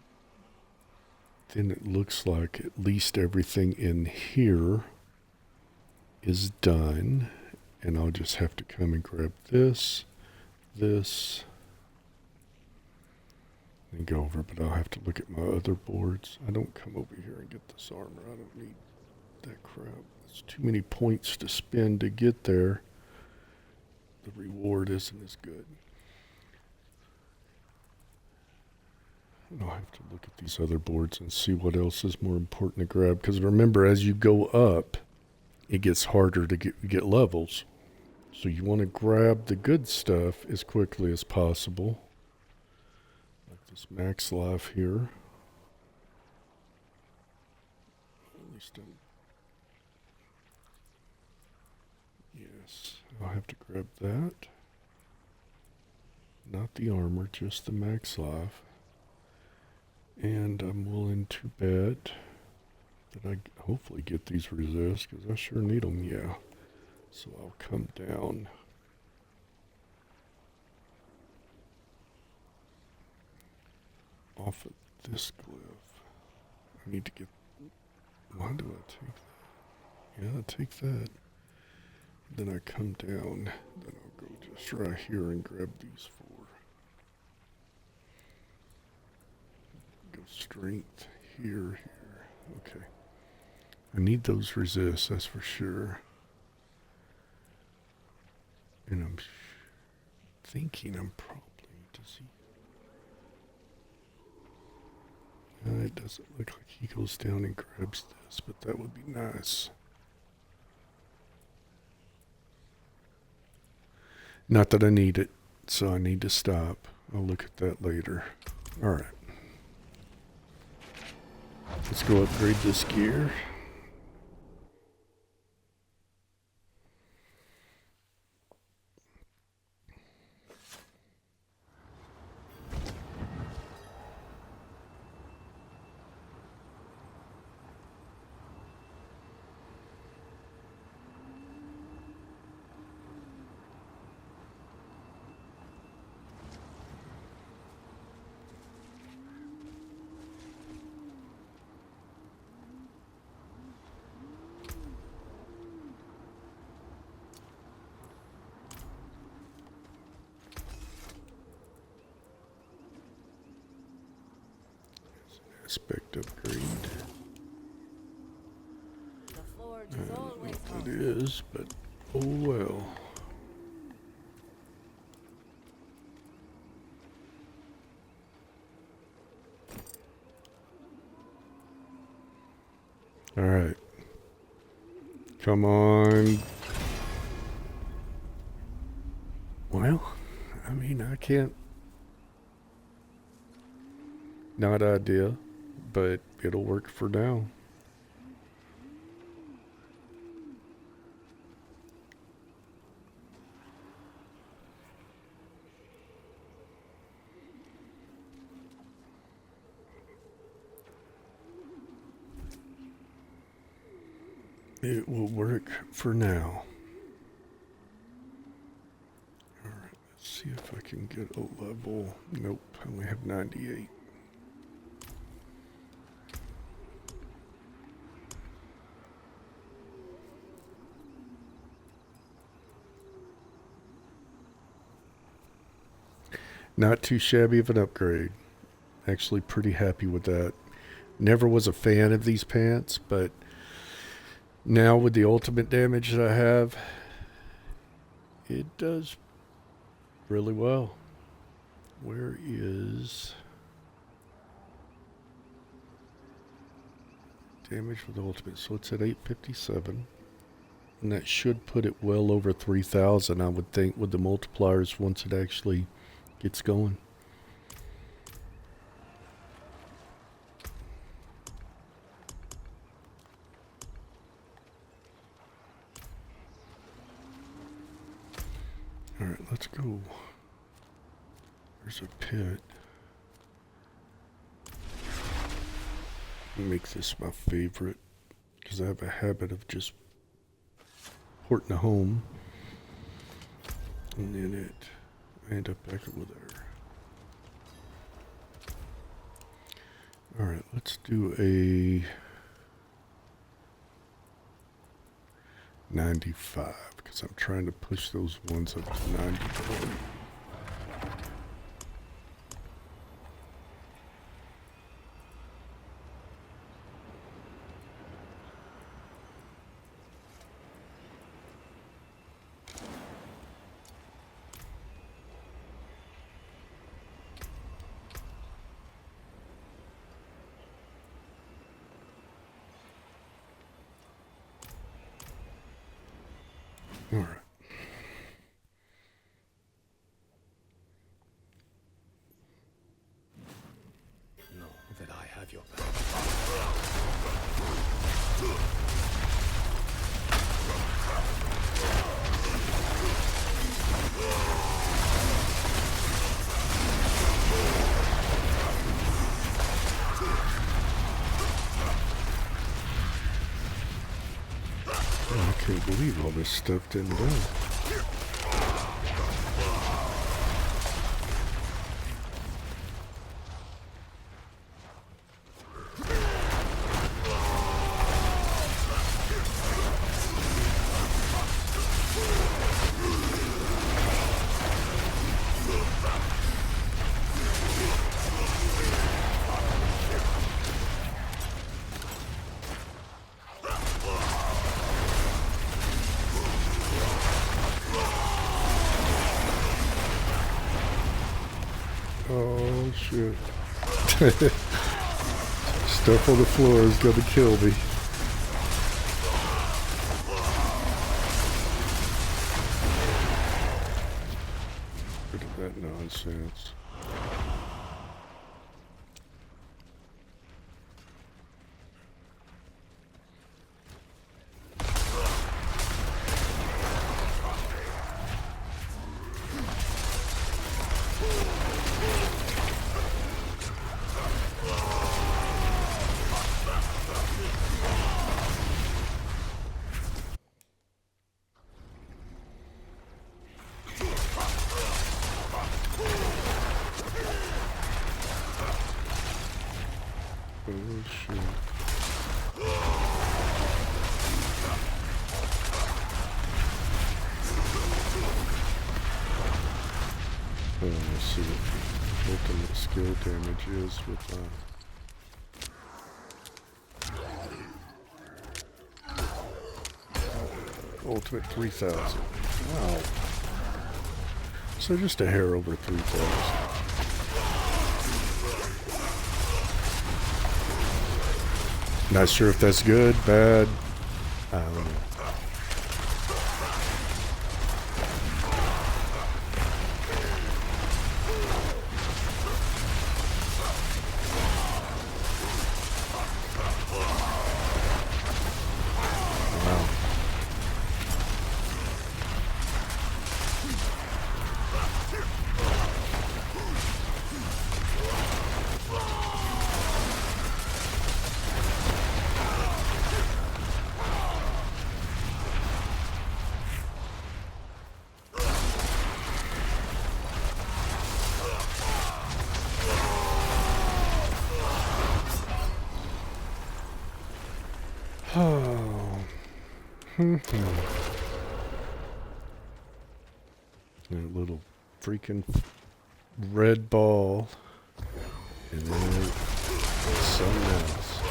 then it looks like at least everything in here is done. And I'll just have to come and grab this, and go over. But I'll have to look at my other boards. I don't come over here and get this armor. I don't need that crap. It's too many points to spend to get there. The reward isn't as good. And I'll have to look at these other boards and see what else is more important to grab. Because remember, as you go up, it gets harder to get levels. So you want to grab the good stuff as quickly as possible. Like this max life here. At least yes, I'll have to grab that. Not the armor, just the max life. And I'm willing to bet that I hopefully get these resists, because I sure need them, yeah. So I'll come down. Off of this glyph. I need to get... Why do I take that? Yeah, I take that. Then I come down. Then I'll go just right here and grab these four. Go strength here. Okay. I need those resists, that's for sure. And I'm thinking I'm probably, does he? It doesn't look like he goes down and grabs this, but that would be nice. Not that I need it, so I need to stop. I'll look at that later. Alright. Let's go upgrade this gear. Aspect upgrade. The forge I is don't know always what that hot. is, but oh well. Alright. Come on. Well, I mean, I can't. Not ideal, but it'll work for now. It will work for now. Alright, let's see if I can get a level. Nope, I only have 98. Not too shabby of an upgrade. Actually pretty happy with that. Never was a fan of these pants, but now with the ultimate damage that I have, it does really well. Where is damage with ultimate? So it's at 857. And that should put it well over 3,000, I would think, with the multipliers once it actually gets going. Alright, let's go. There's a pit. Make this my favorite, because I have a habit of just porting a home. And then I end up back over there. Alright, let's do a 95, because I'm trying to push those ones up to 94. All right. Know that I have your back. Oh, I can't believe all this stuff didn't do. Oh shit. Stuff on the floor is gonna kill me. Look at that nonsense. Oh shit. Let's see what ultimate skill damage is with ultimate 3,000. Wow. So just a hair over 3,000. Not sure if that's good, bad. I don't know. Wow. Oh. A little freaking red ball. And then something else.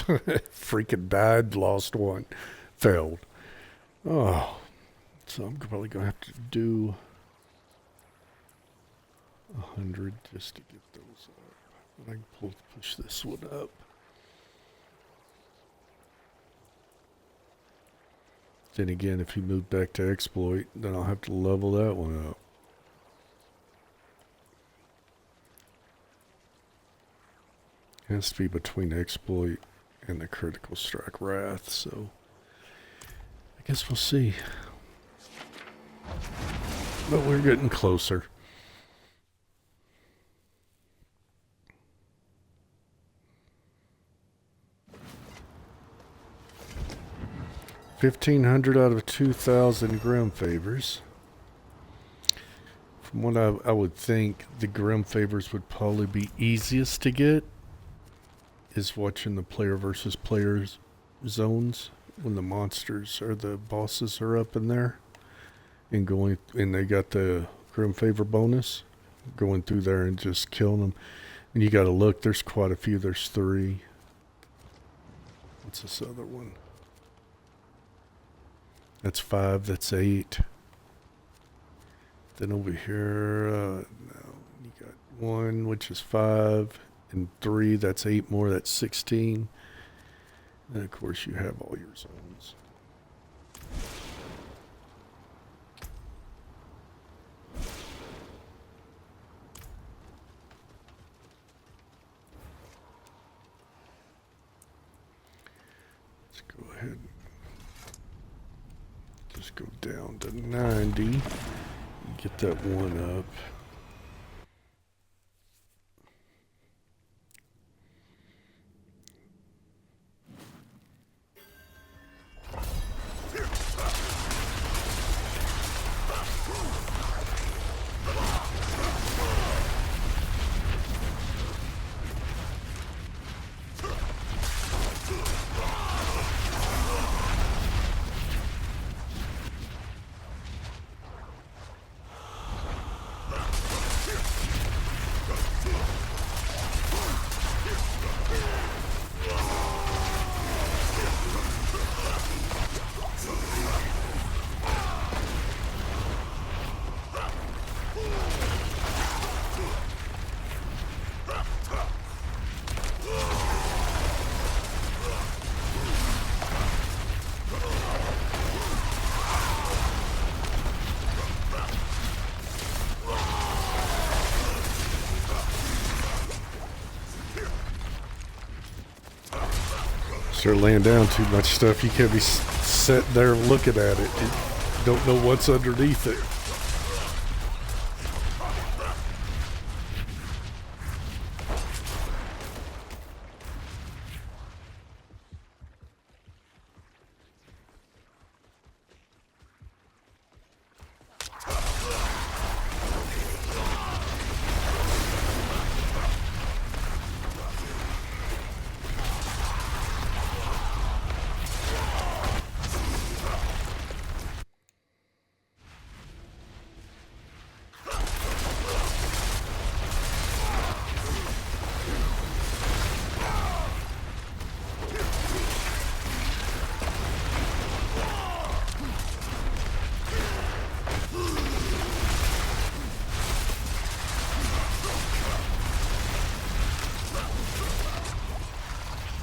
Freaking died, lost one, failed. Oh, so I'm probably gonna have to do 100 just to get those up. But I can push this one up. Then again, if you move back to exploit, then I'll have to level that one up. Has to be between exploit and the critical strike wrath, so I guess we'll see. But we're getting closer. $1,500 out of 2,000 Grim favors. From what I would think, the Grim favors would probably be easiest to get is watching the player versus players zones when the monsters or the bosses are up in there and going, and they got the Grim favor bonus, going through there and just killing them. And you got to look. There's quite a few. There's 3. What's this other one? That's 5. That's 8. Then over here, no, you got 1, which is 5, and 3. That's 8 more. That's 16. And of course, you have all your zones. Let's go ahead. Just go down to 90. Get that one up. Start laying down too much stuff, you can't be sitting there looking at it. You don't know what's underneath it.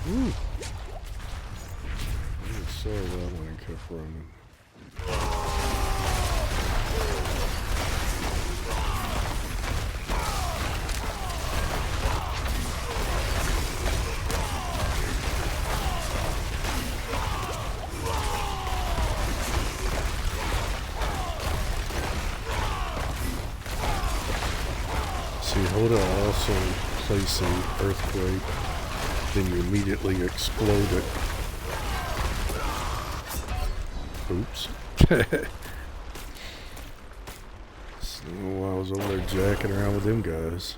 Ooh. I saw that one and kept running. See, HoTA also placing earthquake. Then you immediately explode it. Oops. So I was over there jacking around with them guys.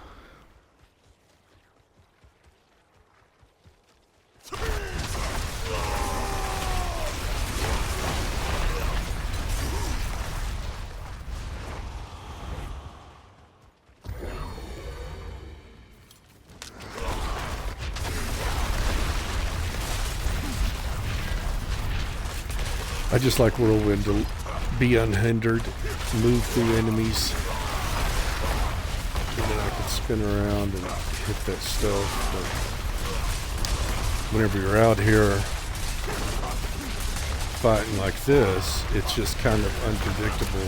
I just like Whirlwind to be unhindered, move through enemies, and then I can spin around and hit that stuff. But whenever you're out here fighting like this, it's just kind of unpredictable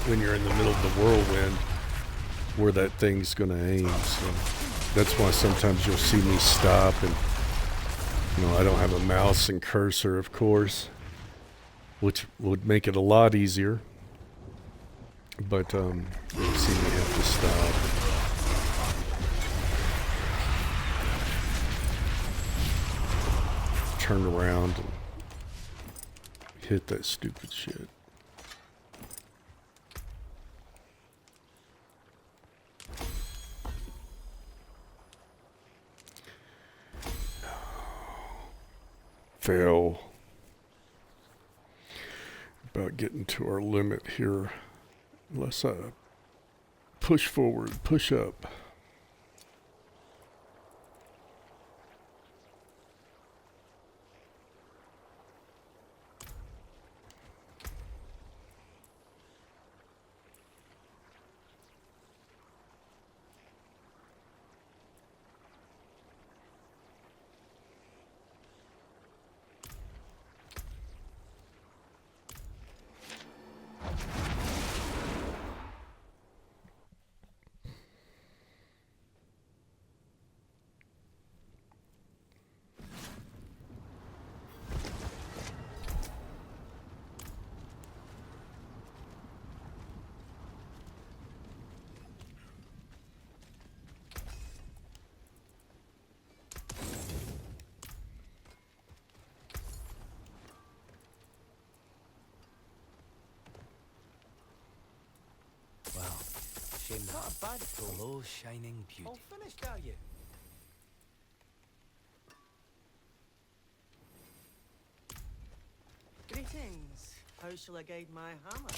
when you're in the middle of the whirlwind where that thing's going to aim. So that's why sometimes you'll see me stop, and I don't have a mouse and cursor, of course, which would make it a lot easier. But you'll see me have to stop. Turn around and hit that stupid shit. Fail. About getting to our limit here. Unless I push forward, push up. Well, shame not a bad low shining beauty. All finished, are you? Greetings. How shall I guide my hammer?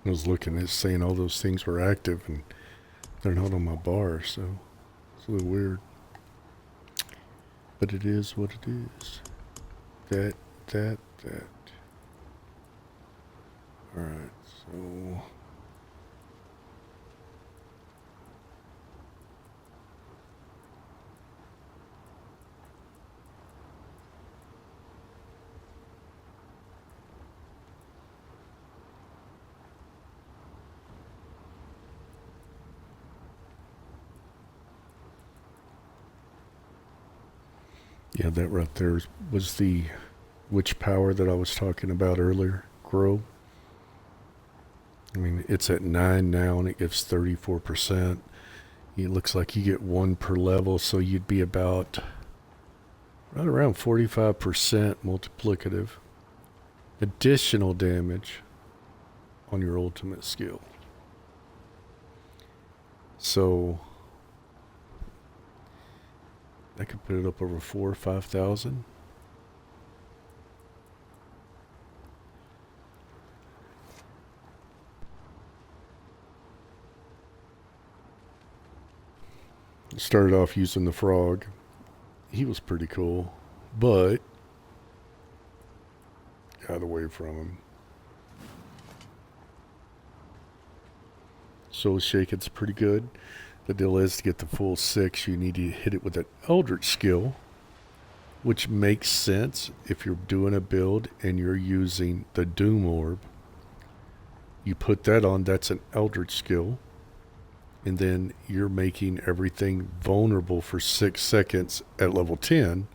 I was looking at saying all those things were active and they're not on my bar, so it's a little weird. But it is what it is. That. Alright, so... Yeah, that right there was the witch power that I was talking about earlier. Grow. I mean, it's at 9 now and it gives 34%. It looks like you get 1 per level, so you'd be about right around 45% multiplicative. Additional damage on your ultimate skill. So I could put it up over 4,000 or 5,000. Started off using the frog. He was pretty cool, but got away from him. Soul Shaken's pretty good. The deal is, to get the full 6, you need to hit it with an Eldritch skill, which makes sense if you're doing a build and you're using the Doom Orb. You put that on, that's an Eldritch skill, and then you're making everything vulnerable for 6 seconds at level 10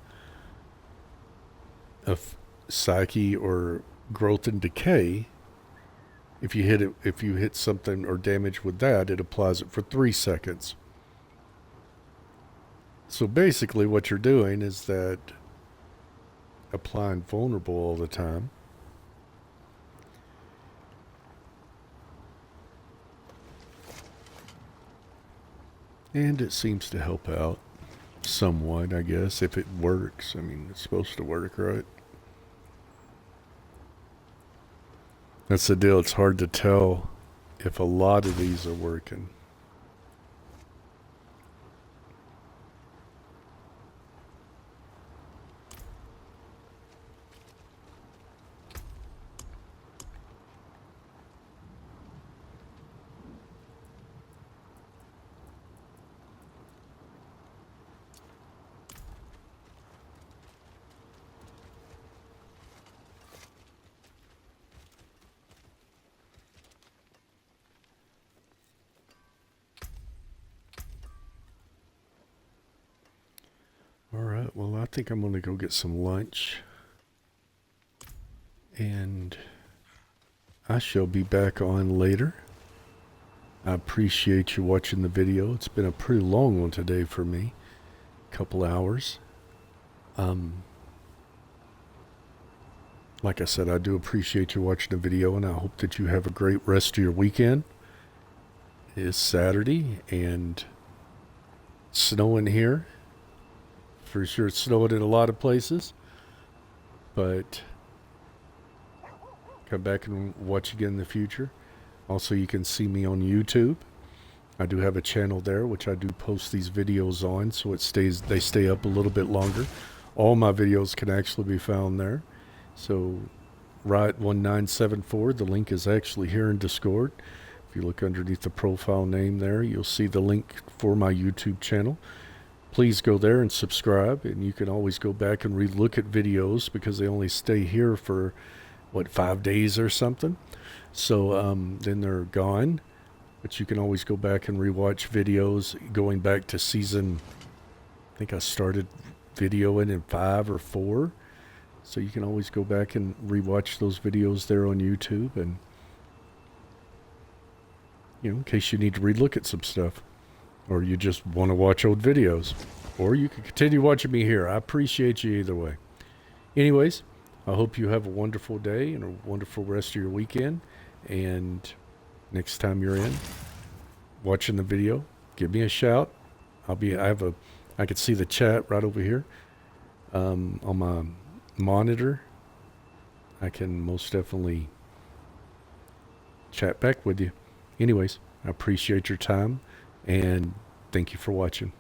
of Psyche or Growth and Decay, If you hit something or damage with that, it applies it for 3 seconds. So basically what you're doing is that applying vulnerable all the time. And it seems to help out somewhat, I guess, if it works. I mean, it's supposed to work, right? That's the deal. It's hard to tell if a lot of these are working. Alright, well, I think I'm going to go get some lunch. And I shall be back on later. I appreciate you watching the video. It's been a pretty long one today for me. A couple hours. Like I said, I do appreciate you watching the video, and I hope that you have a great rest of your weekend. It is Saturday, and it's snowing here. For sure, it's snowing in a lot of places. But come back and watch again in the future. Also, you can see me on YouTube. I do have a channel there, which I do post these videos on, so they stay up a little bit longer. All my videos can actually be found there. So, Riot1974, the link is actually here in Discord. If you look underneath the profile name there, you'll see the link for my YouTube channel. Please go there and subscribe, and you can always go back and re-look at videos because they only stay here for, 5 days or something. So then they're gone, but you can always go back and rewatch videos going back to season, I think I started videoing in 5 or 4. So you can always go back and rewatch those videos there on YouTube, and in case you need to relook at some stuff, or you just want to watch old videos, or you can continue watching me here. I appreciate you either way. Anyways, I hope you have a wonderful day and a wonderful rest of your weekend. And next time you're in watching the video, give me a shout. I can see the chat right over here on my monitor. I can most definitely chat back with you. Anyways, I appreciate your time, and thank you for watching.